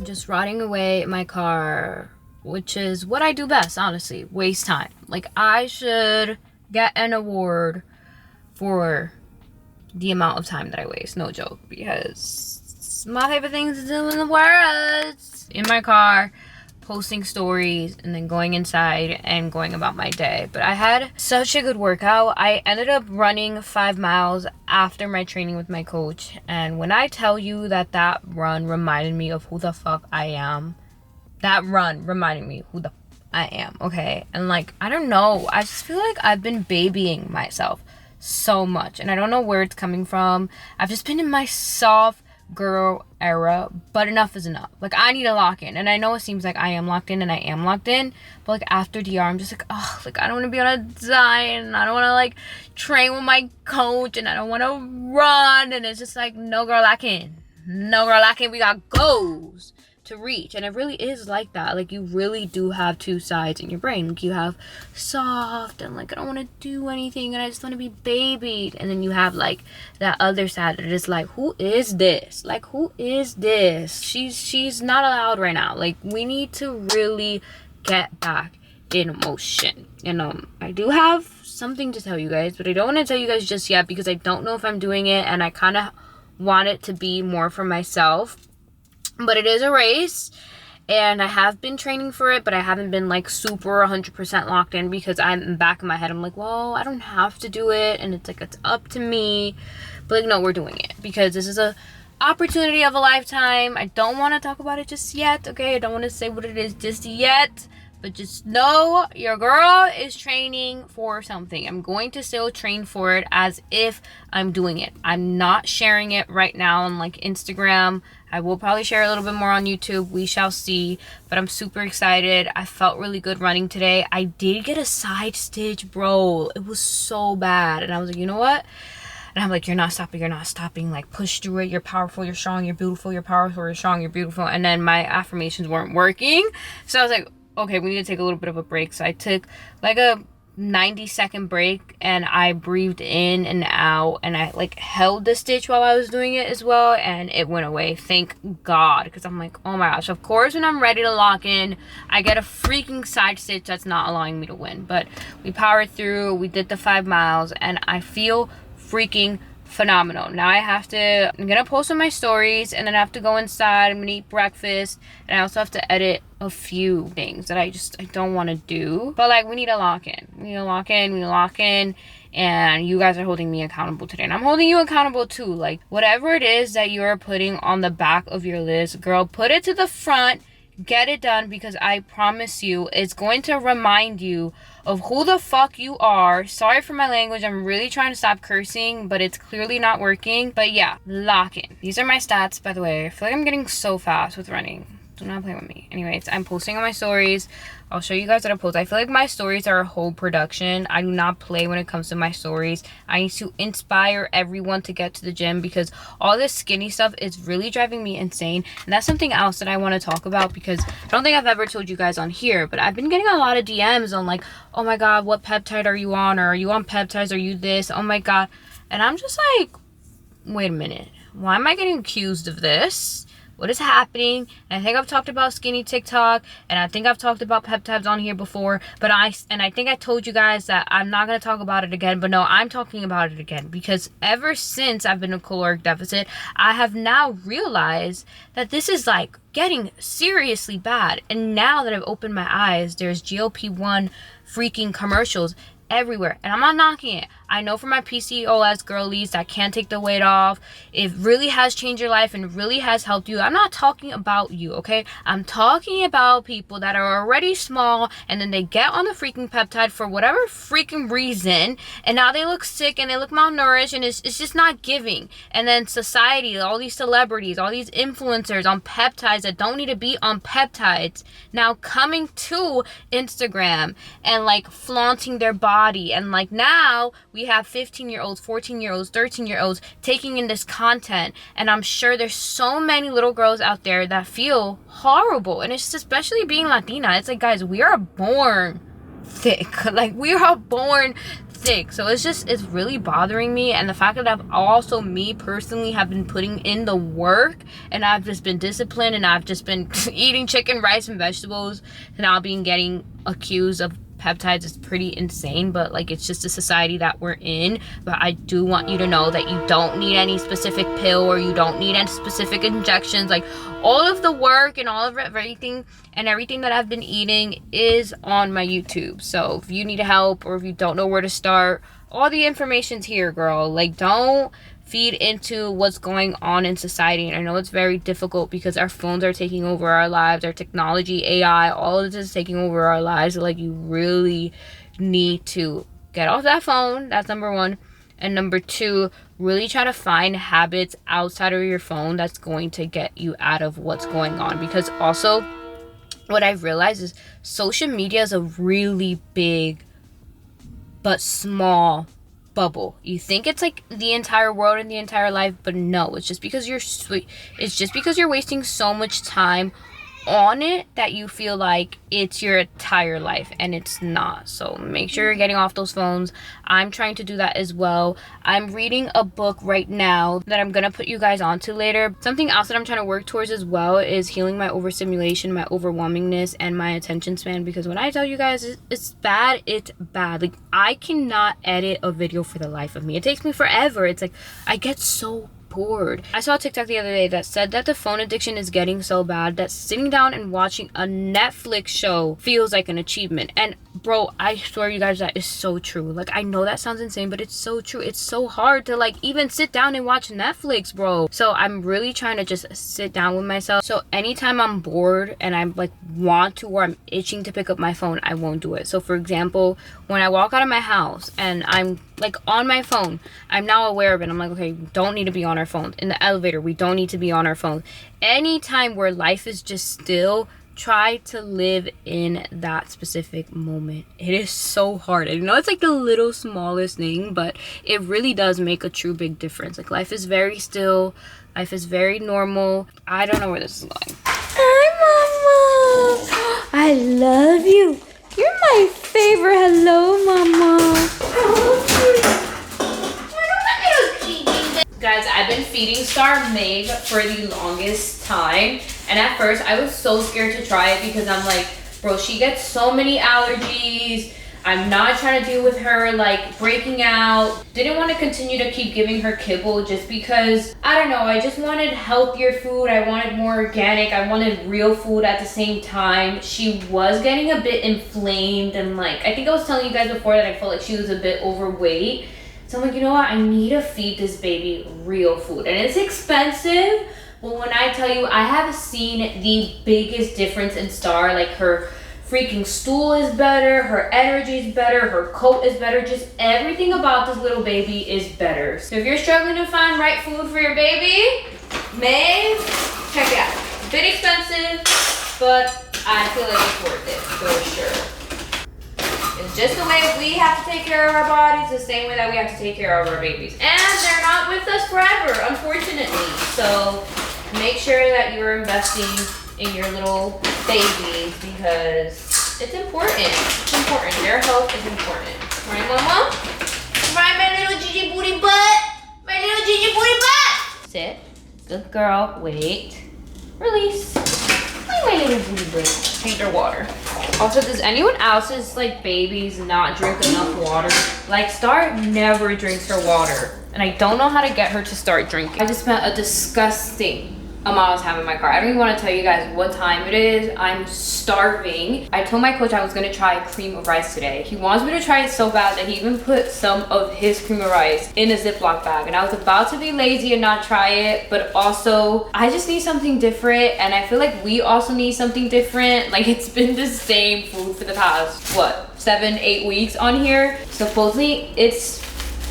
Just rotting away in my car, which is what I do best, honestly. Waste time. Like I should get an award for the amount of time that I waste, no joke, because my favorite things to do in the world is in my car, posting stories, and then going inside and going about my day. But I had such a good workout. I ended up running 5 miles after my training with my coach, and when I tell you that that run reminded me of who the fuck I am, okay? And like, I don't know, I just feel like I've been babying myself so much, and I don't know where it's coming from. I've just been in my soft girl era, but enough is enough. Like, I need to lock in. And I know it seems like I am locked in, and I am locked in, but like after DR, I'm just like, oh, like I don't want to be on a diet, and I don't want to like train with my coach, and I don't want to run. And it's just like, no, girl, lock in. No, girl, lock in. We got goals to reach. And it really is like that. Like, you really do have two sides in your brain. Like, you have soft and like, I don't want to do anything, and I just want to be babied. And then you have like that other side that is like, who is this? Like, who is this? She's not allowed right now. Like, we need to really get back in motion. And I do have something to tell you guys, but I don't want to tell you guys just yet because I don't know if I'm doing it, and I kind of want it to be more for myself. But it is a race, and I have been training for it, but I haven't been like super 100% locked in because I'm back in my head. I'm like, well, I don't have to do it, and it's like, it's up to me. But like, no, we're doing it because this is a opportunity of a lifetime. I don't want to talk about it just yet, okay? I don't want to say what it is just yet. But just know your girl is training for something. I'm going to still train for it as if I'm doing it. I'm not sharing it right now on like Instagram. I will probably share a little bit more on YouTube. We shall see. But I'm super excited. I felt really good running today. I did get a side stitch, bro. It was so bad. And I was like, you know what? And I'm like, you're not stopping, you're not stopping. Like, push through it. You're powerful, you're strong, you're beautiful, you're powerful, you're strong, you're beautiful. And then my affirmations weren't working. So I was like, okay, we need to take a little bit of a break. So I took like a 90-second break, and I breathed in and out, and I like held the stitch while I was doing it as well, and it went away. Thank God, because I'm like, oh my gosh, of course when I'm ready to lock in, I get a freaking side stitch that's not allowing me to win. But we powered through, we did the 5 miles, and I feel freaking phenomenal. Now I'm gonna post on my stories, and then I have to go inside. I'm gonna eat breakfast, and I also have to edit a few things that I don't want to do. But like, we need to lock in. We need to lock in. And you guys are holding me accountable today, and I'm holding you accountable too. Like, whatever it is that you're putting on the back of your list, girl, put it to the front. Get it done, because I promise you it's going to remind you of who the fuck you are. Sorry for my language. I'm really trying to stop cursing, but it's clearly not working. But yeah, lock in. These are my stats, by the way. I feel like I'm getting so fast with running. Do not play with me. Anyways, I'm posting on my stories. I'll show you guys what I post. I feel like my stories are a whole production. I do not play when it comes to my stories. I need to inspire everyone to get to the gym, because all this skinny stuff is really driving me insane. And that's something else that I want to talk about, because I don't think I've ever told you guys on here, but I've been getting a lot of DMs on like, oh my God, what peptide are you on? Or are you on peptides? Are you this? Oh my God. And I'm just like, wait a minute. Why am I getting accused of this? What is happening? And I think I've talked about skinny TikTok, and I think I've talked about peptides on here before, but I think I told you guys that I'm not going to talk about it again. But no, I'm talking about it again, because ever since I've been in caloric deficit, I have now realized that this is like getting seriously bad. And now that I've opened my eyes, there's GLP-1 freaking commercials everywhere, and I'm not knocking it. I know for my PCOS girlies that can't take the weight off, it really has changed your life and really has helped you. I'm not talking about you, okay? I'm talking about people that are already small, and then they get on the freaking peptide for whatever freaking reason, and now they look sick and they look malnourished, and it's just not giving. And then society, all these celebrities, all these influencers on peptides that don't need to be on peptides, now coming to Instagram and like flaunting their body. And like, now we have 15-year-olds, 14-year-olds, 13-year-olds taking in this content, and I'm sure there's so many little girls out there that feel horrible. And it's just, especially being Latina, it's like, guys, we are born thick. Like, we are born thick. So it's really bothering me. And the fact that I've also, me personally, have been putting in the work, and I've just been disciplined, and I've just been eating chicken, rice, and vegetables, and now getting accused of peptides is pretty insane. But like, it's just a society that we're in. But I do want you to know that you don't need any specific pill, or you don't need any specific injections. Like, all of the work and all of everything that I've been eating is on my YouTube. So if you need help, or if you don't know where to start, all the information's here, girl. Like, don't feed into what's going on in society. And I know it's very difficult, because our phones are taking over our lives, our technology, AI, all of this is taking over our lives. So like, you really need to get off that phone. That's number one. And number two, really try to find habits outside of your phone that's going to get you out of what's going on. Because also what I've realized is social media is a really big but small bubble. You think it's like the entire world and the entire life, but no, it's just because you're wasting so much time on it that you feel like it's your entire life, and it's not. So make sure you're getting off those phones. I'm trying to do that as well. I'm reading a book right now that I'm gonna put you guys onto later. Something else that I'm trying to work towards as well is healing my overstimulation, my overwhelmingness, and my attention span, because when I tell you guys it's bad, it's bad. Like, I cannot edit a video for the life of me. It takes me forever. It's like I get so bored. I saw a TikTok the other day that said that the phone addiction is getting so bad that sitting down and watching a Netflix show feels like an achievement. And bro, I swear you guys, that is so true. Like, I know that sounds insane, but it's so true. It's so hard to like even sit down and watch Netflix, bro. So I'm really trying to just sit down with myself. So anytime I'm bored and I'm like want to, or I'm itching to pick up my phone, I won't do it. So for example, when I walk out of my house and I'm like on my phone, I'm now aware of it. I'm like, okay, we don't need to be on our phone. In the elevator, we don't need to be on our phone. Anytime where life is just still, try to live in that specific moment. It is so hard. I know it's like the little smallest thing, but it really does make a true big difference. Like, life is very still. Life is very normal. I don't know where this is going. Hi, Mama. I love you. You're my favorite. Hello, Mama. Guys, I've been feeding Star Meg for the longest time, and at first I was so scared to try it because I'm like, bro, she gets so many allergies. I'm not trying to deal with her like breaking out. Didn't want to continue to keep giving her kibble just because, I don't know, I just wanted healthier food. I wanted more organic. I wanted real food at the same time. She was getting a bit inflamed, and like, I think I was telling you guys before that I felt like she was a bit overweight. So I'm like, you know what? I need to feed this baby real food. And it's expensive, but when I tell you, I have seen the biggest difference in Star. Like, her freaking stool is better, her energy is better, her coat is better. Just everything about this little baby is better. So if you're struggling to find right food for your baby, Meg, check it out. It's a bit expensive, but I feel like it's worth it for sure. It's just the way we have to take care of our bodies, the same way that we have to take care of our babies. And they're not with us forever, unfortunately. So make sure that you're investing in your little babies because it's important. It's important. Their health is important. Right, Mama? Right, my little Gigi booty butt? My little Gigi booty butt! Sit. Good girl. Wait. Release. My little booty butt. Drink their water. Also, does anyone else's like babies not drink enough water? Like, Star never drinks her water, and I don't know how to get her to start drinking. I just spent a disgusting amount of time in my car. I don't even want to tell you guys what time it is. I'm starving. I told my coach I was gonna try cream of rice today. He wants me to try it so bad that he even put some of his cream of rice in a Ziploc bag, and I was about to be lazy and not try it, but also I just need something different, and I feel like we also need something different. Like, it's been the same food for the past, what, 7-8 weeks on here. Supposedly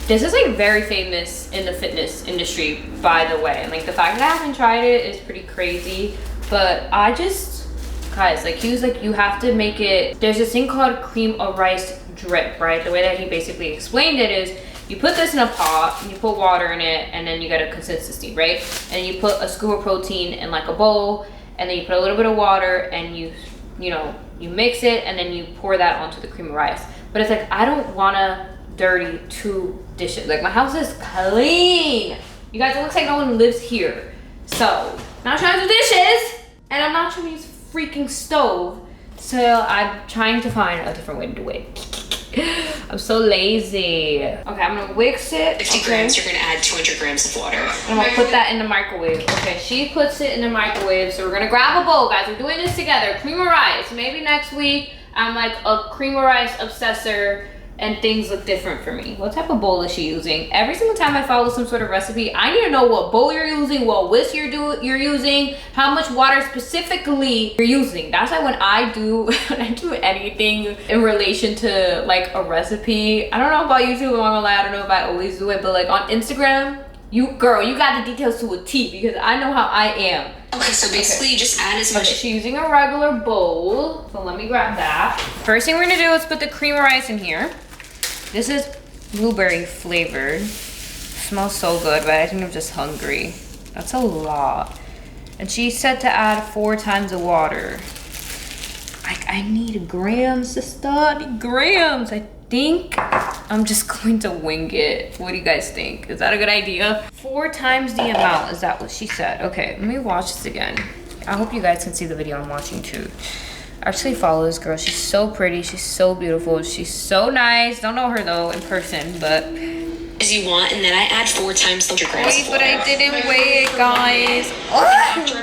this is like very famous in the fitness industry, by the way. And like, the fact that I haven't tried it is pretty crazy. But guys, like, he was like, you have to make it, there's this thing called cream of rice drip, right? The way that he basically explained it is, you put this in a pot, and you put water in it, and then you get a consistency, right? And you put a scoop of protein in like a bowl, and then you put a little bit of water, and you mix it, and then you pour that onto the cream of rice. But it's like, I don't wanna dirty 2 dishes. Like, my house is clean. You guys, it looks like no one lives here. So, not trying to do dishes, and I'm not trying to use a freaking stove. So, I'm trying to find a different way to do it. I'm so lazy. Okay, I'm gonna mix it. 50 grams, you're gonna add 200 grams of water. I'm gonna put that in the microwave. Okay, she puts it in the microwave. So we're gonna grab a bowl, guys. We're doing this together. Cream of rice. Maybe next week, I'm like a cream of rice obsessor, and things look different for me. What type of bowl is she using? Every single time I follow some sort of recipe, I need to know what bowl you're using, what whisk you're using, how much water specifically you're using. That's why when I do anything in relation to like a recipe, I don't know about YouTube, I'm not gonna lie, I don't know if I always do it, but like on Instagram, you got the details to a T because I know how I am. Okay, so basically you just add as much. Okay, she's using a regular bowl, so let me grab that. First thing we're gonna do is put the cream of rice in here. This is blueberry flavored. Smells so good, but I think I'm just hungry. That's a lot. And she said to add 4 times the water. I need grams, sister. I need grams. I think I'm just going to wing it. What do you guys think? Is that a good idea? 4 times the amount, is that what she said? Okay, let me watch this again. I hope you guys can see the video I'm watching too. I actually follow this girl. She's so pretty. She's so beautiful. She's so nice. Don't know her though in person, but As you want, and then I add 4 times the grams wait, of but water. I didn't weigh it, guys. Oh!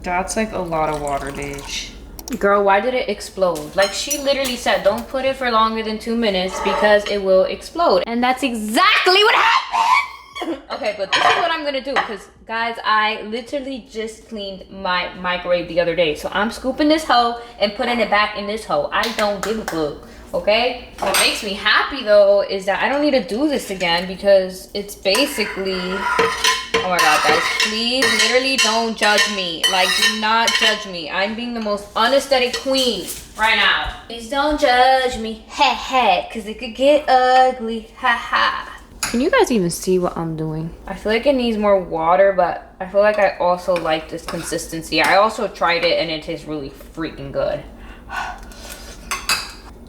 That's like a lot of water, bitch. Girl, why did it explode? Like she literally said, don't put it for longer than 2 minutes because it will explode. And that's exactly what happened. Okay, but this is what I'm gonna do because guys, I literally just cleaned my microwave the other day. So I'm scooping this hoe and putting it back in this hoe. I don't give a fuck, okay? What makes me happy though is that I don't need to do this again because it's basically, oh my god, guys, please literally don't judge me. Like, do not judge me. I'm being the most unaesthetic queen right now. Please don't judge me, because it could get ugly, ha. Can you guys even see what I'm doing? I feel like it needs more water, but I feel like I also like this consistency. I also tried it and it tastes really freaking good.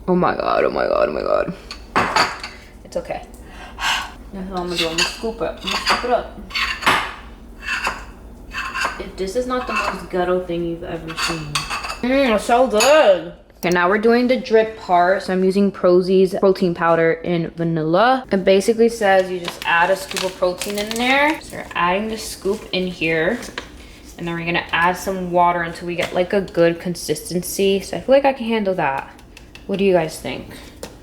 Oh my god, oh my god, oh my god. It's okay. That's what I'm gonna do. I'm gonna scoop it. I'm gonna scoop it up. If this is not the most ghetto thing you've ever seen. It's so good. Okay, now we're doing the drip part. So I'm using Prozie's protein powder in vanilla. It basically says you just add a scoop of protein in there. So we're adding the scoop in here. And then we're gonna add some water until we get like a good consistency. So I feel like I can handle that. What do you guys think?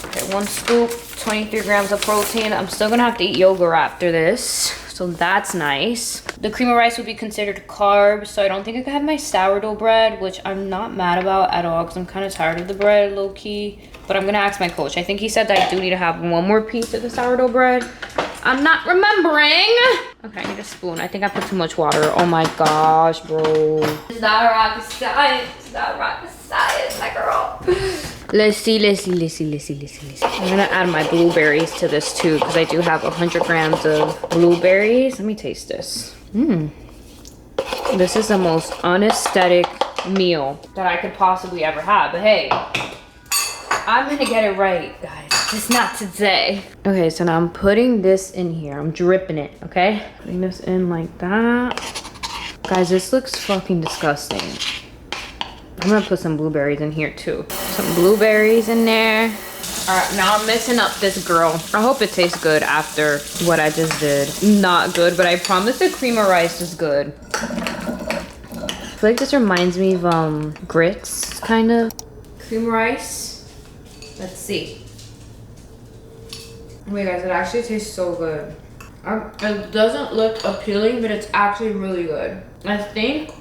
Okay, 1 scoop, 23 grams of protein. I'm still gonna have to eat yogurt after this. So that's nice. The cream of rice would be considered carbs, so I don't think I could have my sourdough bread, which I'm not mad about at all because I'm kind of tired of the bread, low key. But I'm gonna ask my coach. I think he said that I do need to have 1 more piece of the sourdough bread. I'm not remembering. Okay, I need a spoon. I think I put too much water. Oh my gosh, bro. It's not rocket science. It's not rocket science, my girl. Let's see. I'm gonna add my blueberries to this too because I do have 100 grams of blueberries. Let me taste this. This is the most unaesthetic meal that I could possibly ever have. But hey, I'm gonna get it right, guys. Just not today. Okay, so now I'm putting this in here. I'm dripping it, okay? Putting this in like that. Guys, this looks fucking disgusting. I'm gonna put some blueberries in here too. Some blueberries in there. All right, now I'm mixing up this girl. I hope it tastes good after what I just did. Not good, but I promise the cream of rice is good. I feel like this reminds me of grits, kind of. Cream of rice. Let's see. Oh my guys, it actually tastes so good. It doesn't look appealing, but it's actually really good. I think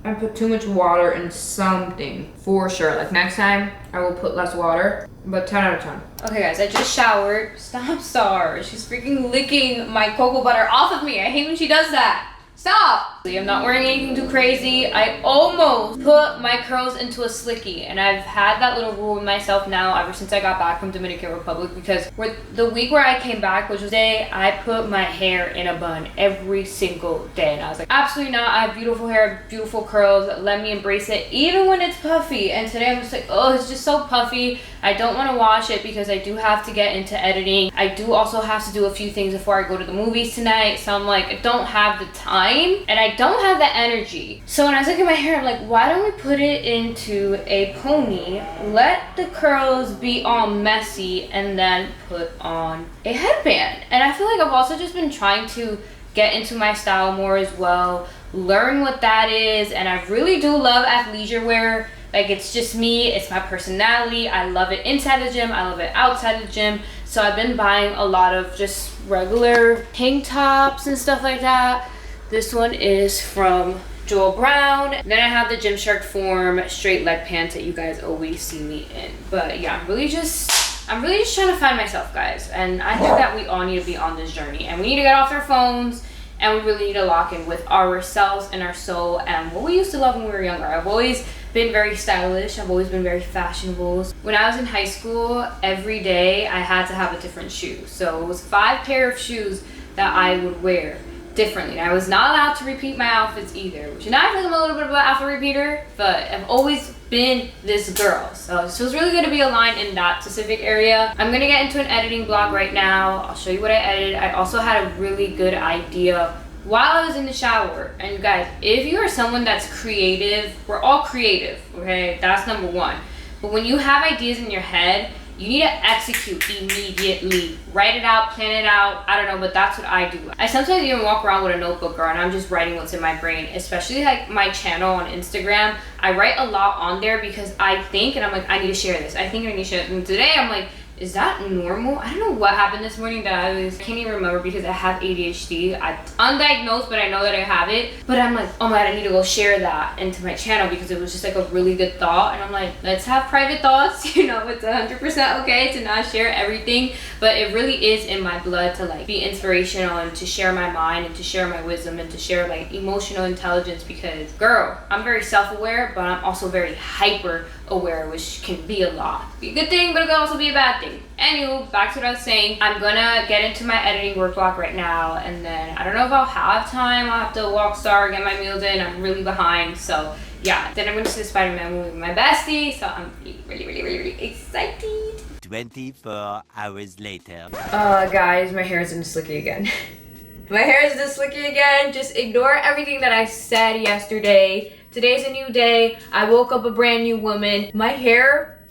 I put too much water in something for sure. Like next time I will put less water, but 10 out of 10. Okay guys, I just showered. Stop, Star. She's freaking licking my cocoa butter off of me. I hate when she does that. Stop! I'm not wearing anything too crazy. I almost put my curls into a slicky, and I've had that little rule with myself now ever since I got back from Dominican Republic, because the week where I came back, which was the day, I put my hair in a bun every single day, and I was like, absolutely not. I have beautiful hair, beautiful curls. Let me embrace it, even when it's puffy. And today I'm just like, oh, it's just so puffy. I don't want to wash it because I do have to get into editing. I do also have to do a few things before I go to the movies tonight. So I'm like, I don't have the time and I don't have the energy. So when I was looking at my hair, I'm like, why don't we put it into a pony, let the curls be all messy, and then put on a headband. And I feel like I've also just been trying to get into my style more as well. learn what that is. And I really do love athleisure wear. Like, it's just me, it's my personality. I love it inside the gym, I love it outside the gym. So I've been buying a lot of just regular tank tops and stuff like that. This one is from Joel Brown. Then I have the Gymshark Form straight leg pants that you guys always see me in. But yeah, I'm really just trying to find myself, guys. And I think that we all need to be on this journey. And we need to get off our phones. And we really need to lock in with ourselves and our soul and what we used to love when we were younger. I've always been very stylish. I've always been very fashionable. When I was in high school, every day I had to have a different shoe. So it was 5 pair of shoes that I would wear differently. I was not allowed to repeat my outfits either, which now I feel like I'm a little bit of an outfit repeater, but I've always been this girl. So it feels really good to be aligned in that specific area. I'm gonna get into an editing blog right now. I'll show you what I edited. I also had a really good idea while I was in the shower. And guys, if you are someone that's creative, we're all creative, okay? That's number one. But when you have ideas in your head, you need to execute immediately. Write it out, plan it out. I don't know, but that's what I do. I sometimes even walk around with a notebook, girl, and I'm just writing what's in my brain, especially like my channel on Instagram. I write a lot on there because I think, and I'm like, I need to share this. I think I need to share it. And today I'm like, is that normal? I don't know what happened this morning that I can't even remember because I have ADHD. I'm undiagnosed, but I know that I have it. But I'm like, oh my God, I need to go share that into my channel because it was just like a really good thought. And I'm like, let's have private thoughts. You know, it's 100% okay to not share everything, but it really is in my blood to like be inspirational and to share my mind and to share my wisdom and to share like emotional intelligence because, girl, I'm very self-aware, but I'm also very hyper aware, which can be a lot. Be a good thing, but it can also be a bad thing. Anywho, back to what I was saying. I'm gonna get into my editing work block right now, and then I don't know if I'll have time. I'll have to walk Star, get my meals in. I'm really behind, so yeah. Then I'm going to see the Spider-Man movie with my bestie, so I'm really excited. 24 hours later. Guys, my hair is in slicky again. My hair is this slicky again. Just ignore everything that I said yesterday. Today's a new day. I woke up a brand new woman. My hair,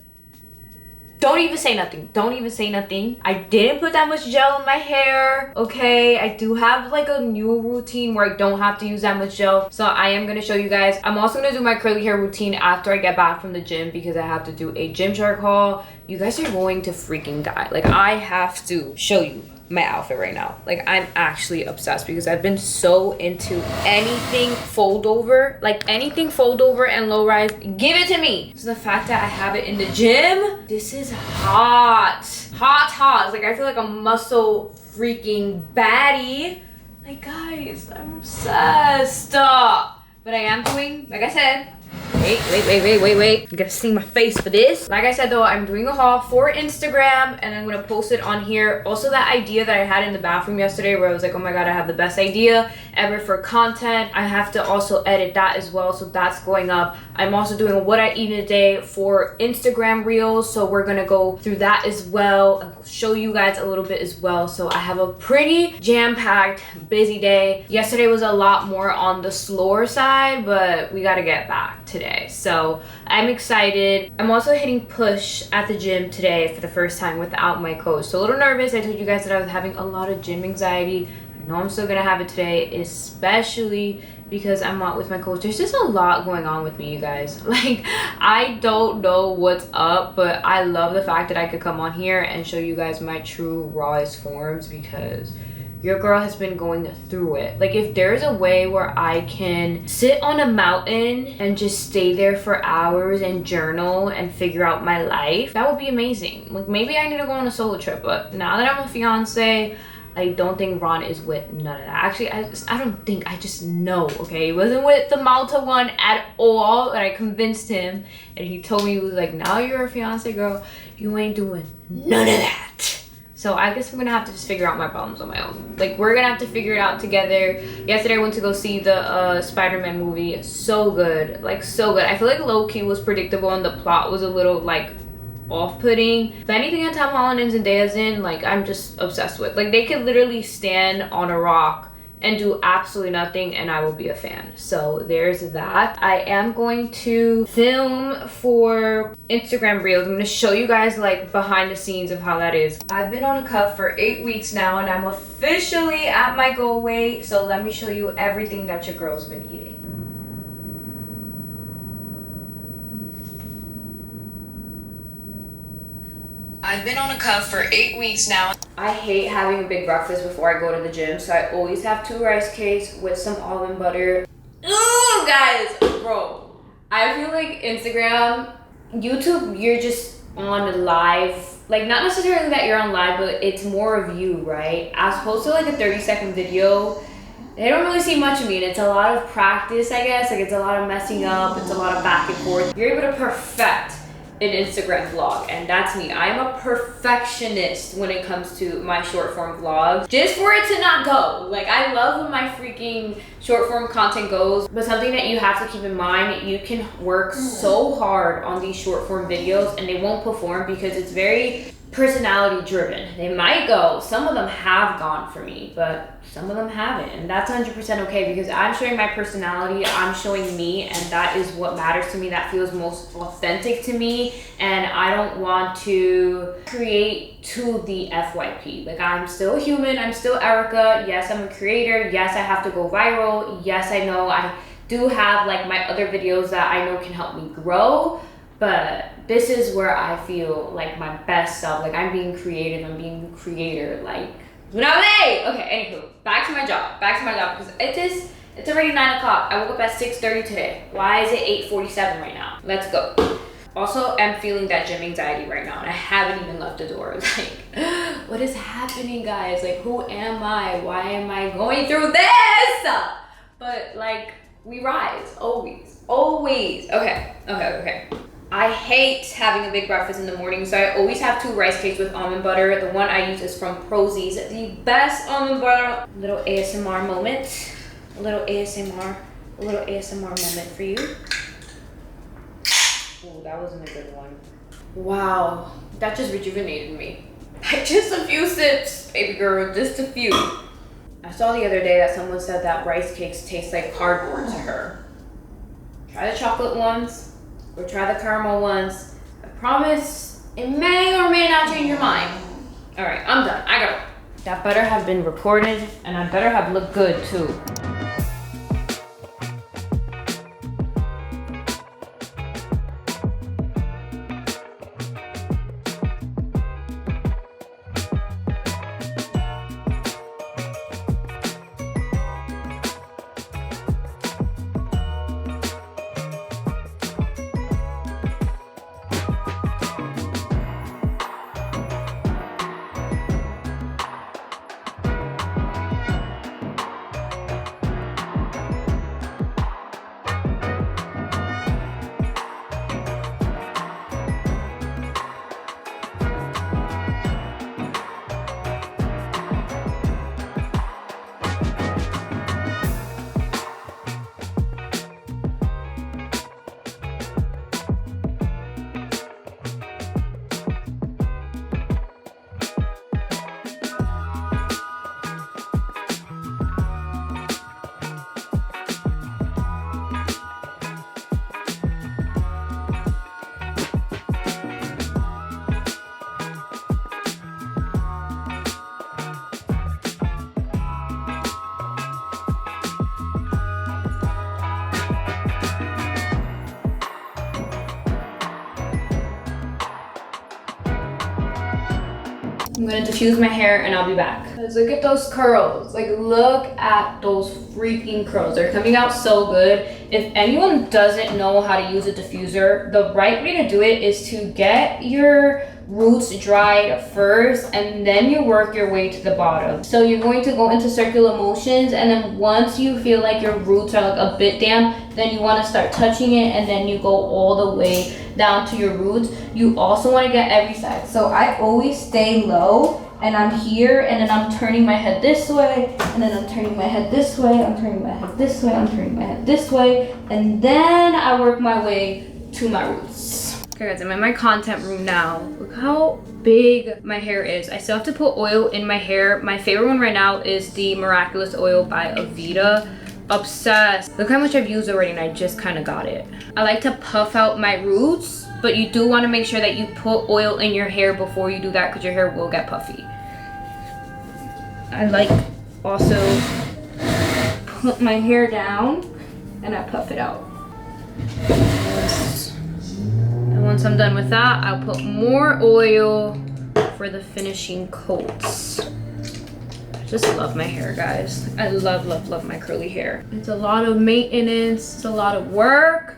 don't even say nothing. Don't even say nothing. I didn't put that much gel in my hair, okay? I do have like a new routine where I don't have to use that much gel. So I am gonna show you guys. I'm also gonna do my curly hair routine after I get back from the gym because I have to do a Gymshark haul. You guys are going to freaking die. Like, I have to show you my outfit right now. Like, I'm actually obsessed because I've been so into anything fold over, like anything fold over and low rise, give it to me. So the fact that I have it in the gym, this is hot. It's like I feel like a muscle freaking baddie. Like, guys, I'm obsessed. But I am doing, like I said, wait. You gotta see my face for this. Like I said though, I'm doing a haul for Instagram and I'm gonna post it on here. Also, that idea that I had in the bathroom yesterday where I was like, oh my God, I have the best idea ever for content. I have to also edit that as well, so that's going up. I'm also doing what I eat in a day for Instagram reels, so we're gonna go through that as well. I'll show you guys a little bit as well. So I have a pretty jam-packed, busy day. Yesterday was a lot more on the slower side, but we gotta get back today. So I'm excited. I'm also hitting push at the gym today for the first time without my coach. So a little nervous. I told you guys that I was having a lot of gym anxiety. I know I'm still gonna have it today, especially because I'm not with my coach. There's just a lot going on with me, you guys. Like, I don't know what's up, but I love the fact that I could come on here and show you guys my true rawest forms because your girl has been going through it. Like, if there's a way where I can sit on a mountain and just stay there for hours and journal and figure out my life, that would be amazing. Like, maybe I need to go on a solo trip, but now that I'm a fiance, I don't think Ron is with none of that. Actually, I just know, okay? He wasn't with the Malta one at all, and I convinced him, and he told me, he was like, now you're a fiance, girl, you ain't doing none of that. So I guess I'm gonna have to just figure out my problems on my own. Like, we're gonna have to figure it out together. Yesterday I went to go see the Spider-Man movie. So good, like so good. I feel like low-key was predictable and the plot was a little like off-putting. If anything that Tom Holland and Zendaya's in, like, I'm just obsessed with. Like, they could literally stand on a rock and do absolutely nothing and I will be a fan. So there's that. I am going to film for Instagram Reels. I'm gonna show you guys like behind the scenes of how that is. I've been on a cup for 8 weeks now and I'm officially at my goal weight. So let me show you everything that your girl's been eating. I've been on a cuff for 8 weeks now. I hate having a big breakfast before I go to the gym, so I always have 2 rice cakes with some almond butter. Ooh, guys, bro. I feel like Instagram, YouTube, you're just on live. Like, not necessarily that you're on live, but it's more of you, right? As opposed to like a 30-second video, they don't really see much of me, and it's a lot of practice, I guess. Like, it's a lot of messing up, it's a lot of back and forth. You're able to perfect an Instagram vlog, and that's me. I'm a perfectionist when it comes to my short form vlogs, just for it to not go. Like, I love when my freaking short form content goes, but something that you have to keep in mind, you can work so hard on these short form videos and they won't perform because it's very personality driven. They might go, some of them have gone for me, but some of them haven't, and that's 100% okay because I'm showing my personality, I'm showing me, and that is what matters to me. That feels most authentic to me, and I don't want to create to the FYP. Like, I'm still human, I'm still Erica. Yes, I'm a creator. Yes, I have to go viral. Yes, I know I do have like my other videos that I know can help me grow, but this is where I feel like my best self. Like, I'm being creative, I'm being a creator. Like, okay, anywho, back to my job because it's already 9 o'clock. I woke up at 6:30 today. Why is it 8:47 right now? Let's go. Also, I'm feeling that gym anxiety right now and I haven't even left the door. Like, what is happening, guys? Like, who am I? Why am I going through this? But like, we rise, always. Okay. I hate having a big breakfast in the morning, so I always have 2 rice cakes with almond butter. The one I use is from Prozie's, the best almond butter. A little ASMR moment. A little ASMR moment for you. Oh, that wasn't a good one. Wow, that just rejuvenated me. Just a few sips, baby girl, just a few. I saw the other day that someone said that rice cakes taste like cardboard to her. Try the chocolate ones. Or try the caramel ones. I promise it may or may not change your mind. All right, I'm done. I gotta go. That better have been recorded, and I better have looked good too. I'm gonna diffuse my hair and I'll be back. Let's look at those curls. Like, look at those freaking curls. They're coming out so good. If anyone doesn't know how to use a diffuser, the right way to do it is to get your roots dried first and then you work your way to the bottom. So you're going to go into circular motions, and then once you feel like your roots are like a bit damp, then you want to start touching it, and then you go all the way down to your roots. You also want to get every side. So I always stay low and I'm here, and then I'm turning my head this way, and then I'm turning my head this way, I'm turning my head this way, I'm turning my head this way, and then I work my way to my roots. Okay guys, I'm in my content room now. Look how big my hair is. I still have to put oil in my hair. My favorite one right now is the Miraculous Oil by Avita. Obsessed. Look how much I've used already and I just kind of got it. I like to puff out my roots, but you do want to make sure that you put oil in your hair before you do that because your hair will get puffy. I like also put my hair down and I puff it out. And once I'm done with that, I'll put more oil for the finishing coats. I just love my hair, guys. I love, love, love my curly hair. It's a lot of maintenance, it's a lot of work.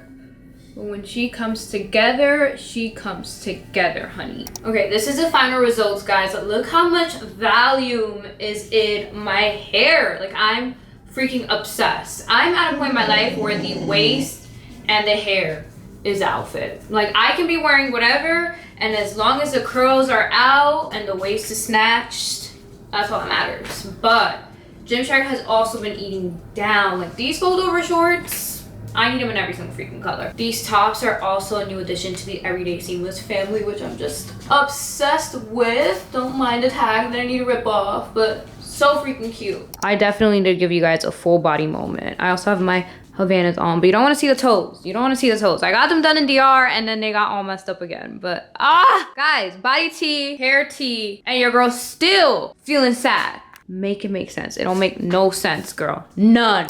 But when she comes together, honey. Okay, this is the final results, guys. Look how much volume is in my hair. Like, I'm freaking obsessed. I'm at a point in my life where the waist and the hair is outfit. Like, I can be wearing whatever, and as long as the curls are out and the waist is snatched, that's all that matters. But Gymshark has also been eating down. Like, these fold over shorts, I need them in every single freaking color. These tops are also a new addition to the Everyday Seamless family, which I'm just obsessed with. Don't mind the tag that I need to rip off, but so freaking cute. I definitely need to give you guys a full body moment. I also have my Havanas on, but you don't want to see the toes. You don't want to see the toes. I got them done in DR and then they got all messed up again. But guys, body tea, hair tea, and your girl's still feeling sad. Make it make sense. It don't make no sense, girl. None.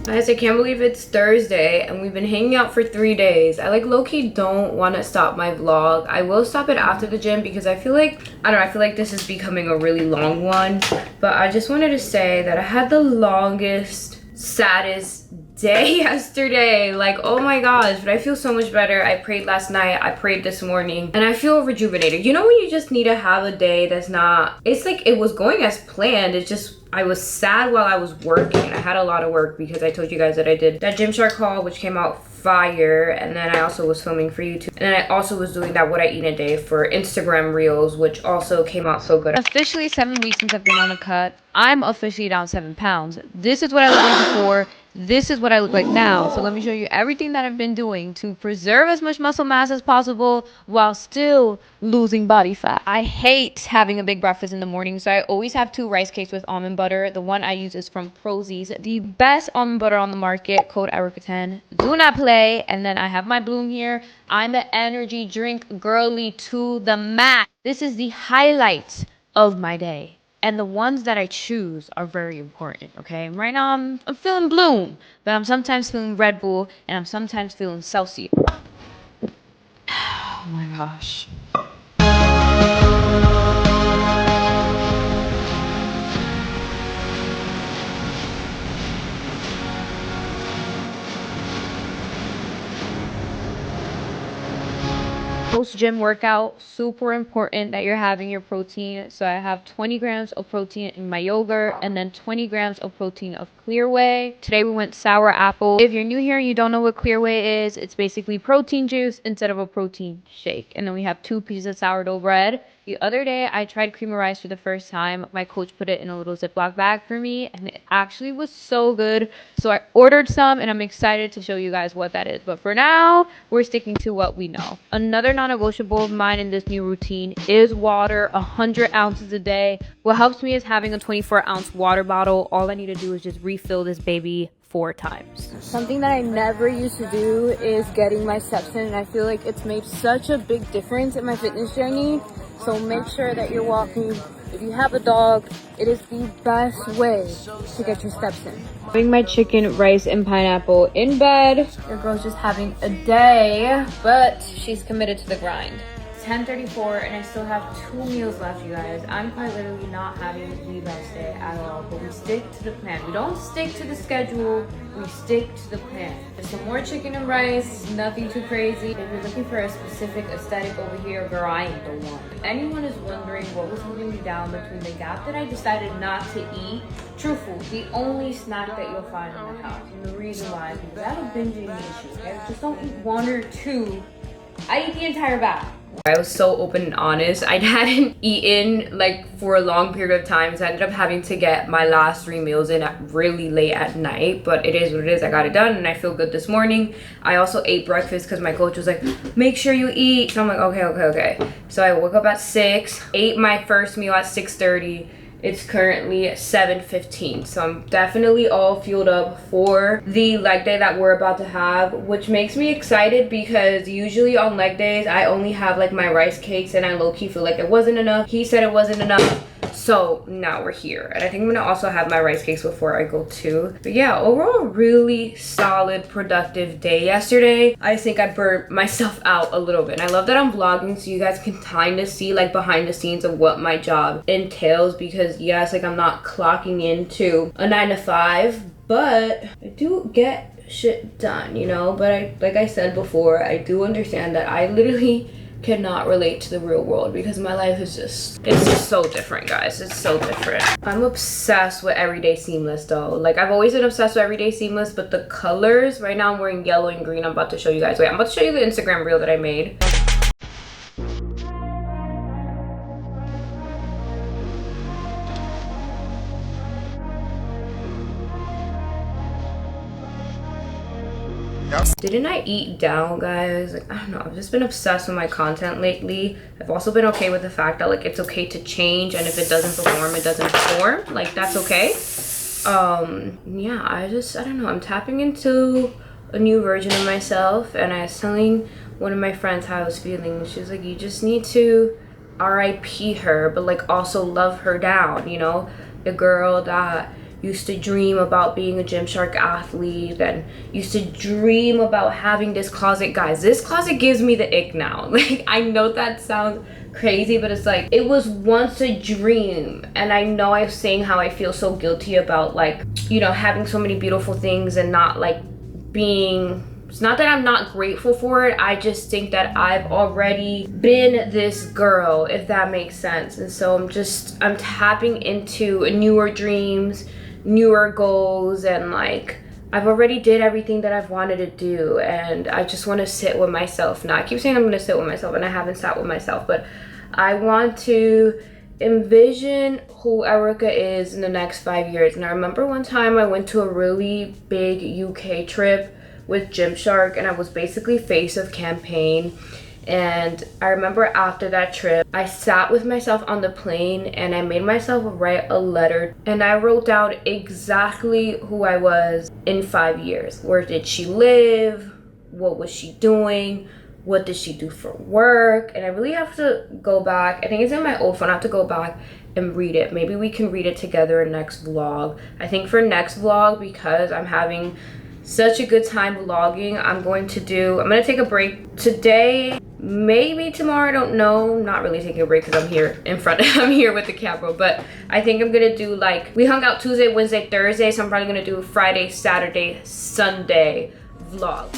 Guys, I can't believe it's Thursday and we've been hanging out for 3 days. I like low-key don't want to stop my vlog. I will stop it after the gym because I feel like, I don't know, I feel like this is becoming a really long one. But I just wanted to say that I had the longest, saddest day yesterday. Like, oh my gosh, but I feel so much better. I prayed last night, I prayed this morning, and I feel rejuvenated. You know when you just need to have a day that's not, it's like it was going as planned. It's just, I was sad while I was working. I had a lot of work because I told you guys that I did that Gymshark haul, which came out fire, and then I also was filming for YouTube, and then I also was doing that what I eat in a day for Instagram reels, which also came out so good. Officially 7 weeks since I've been on a cut. I'm officially down 7 pounds. This is what I looked like before. This is what I look like now. So let me show you everything that I've been doing to preserve as much muscle mass as possible while still losing body fat. I hate having a big breakfast in the morning, so I always have 2 rice cakes with almond butter. The one I use is from Prozie's, the best almond butter on the market, code Erica10. Do not play. And then I have my Bloom here. I'm an energy drink girly to the max. This is the highlight of my day. And the ones that I choose are very important, okay? Right now, I'm feeling Bloom, but I'm sometimes feeling Red Bull, and I'm sometimes feeling Celsius. Oh my gosh. Post-gym workout, super important that you're having your protein. So I have 20 grams of protein in my yogurt and then 20 grams of protein of Clear Whey. Today we went sour apple. If you're new here and you don't know what Clear Whey is, it's basically protein juice instead of a protein shake. And then we have 2 pieces of sourdough bread. The other day, I tried cream of rice for the first time. My coach put it in a little Ziploc bag for me, and it actually was so good. So I ordered some, and I'm excited to show you guys what that is. But for now, we're sticking to what we know. Another non-negotiable of mine in this new routine is water, 100 ounces a day. What helps me is having a 24-ounce water bottle. All I need to do is just refill this baby 4 times. Something that I never used to do is getting my steps in, and I feel like it's made such a big difference in my fitness journey. So make sure that you're walking. If you have a dog, it is the best way to get your steps in. Having my chicken, rice, and pineapple in bed. Your girl's just having a day, but she's committed to the grind. 10:34 and I still have 2 meals left, you guys. I'm quite literally not having the best day at all, but we stick to the plan. We don't stick to the schedule, we stick to the plan. There's some more chicken and rice, nothing too crazy. If you're looking for a specific aesthetic over here, girl, I ain't the one. If anyone is wondering what was holding me down between the gap that I decided not to eat, truthful, the only snack that you'll find in the house. And the reason why is because I have a binging issue. I just don't eat 1 or 2 I eat the entire bag. I was so open and honest. I hadn't eaten like for a long period of time, so I ended up having to get my last 3 meals in at really late at night, but it is what it is. I got it done and I feel good this morning. I also ate breakfast because my coach was like, make sure you eat. So I'm like, okay. So I woke up at 6, ate my first meal at 6:30. It's currently 7:15, so I'm definitely all fueled up for the leg day that we're about to have, which makes me excited because usually on leg days I only have like my rice cakes and I low-key feel like it wasn't enough. He said it wasn't enough, so now we're here. And I think I'm gonna also have my rice cakes before I go too. But yeah, overall really solid, productive day yesterday. I think I burnt myself out a little bit. And I love that I'm vlogging so you guys can kind of see like behind the scenes of what my job entails, because yes, like I'm not clocking into a 9 to 5, but I do get shit done, you know? But like I said before, I do understand that I literally cannot relate to the real world because my life is it's just so different, guys. It's so different. I'm obsessed with Everyday Seamless though. Like I've always been obsessed with Everyday Seamless, but the colors, right now I'm wearing yellow and green. I'm about to show you guys. Wait, I'm about to show you the Instagram reel that I made. Didn't I eat down, guys? Like, I don't know, I've just been obsessed with my content lately. I've also been okay with the fact that like it's okay to change, and if it doesn't perform, it doesn't perform. Like that's okay. Yeah, I don't know, I'm tapping into a new version of myself, and I was telling one of my friends how I was feeling. She was like, you just need to RIP her, but like also love her down, you know? The girl that used to dream about being a Gymshark athlete and used to dream about having this closet. Guys, this closet gives me the ick now. Like, I know that sounds crazy, but it's like, it was once a dream. And I know I'm saying how I feel so guilty about like, you know, having so many beautiful things and not like being, it's not that I'm not grateful for it, I just think that I've already been this girl, if that makes sense. And so I'm tapping into newer dreams, newer goals, and like I've already did everything that I've wanted to do, and I just want to sit with myself now. I keep saying I'm going to sit with myself, and I haven't sat with myself, but I want to envision who Erica is in the next 5 years. And I remember one time I went to a really big UK trip with Gymshark, and I was basically face of campaign. And I remember after that trip, I sat with myself on the plane and I made myself write a letter, and I wrote down exactly who I was in 5 years. Where did she live? What was she doing? What did she do for work? And I really have to go back. I think it's in my old phone. I have to go back and read it. Maybe we can read it together in next vlog. I think for next vlog, because I'm having such a good time vlogging, I'm going to take a break today, maybe tomorrow, I don't know. I'm not really taking a break because I'm here I'm here with the camera, but I think I'm gonna do like, we hung out Tuesday, Wednesday, Thursday, so I'm probably gonna do Friday, Saturday, Sunday vlog.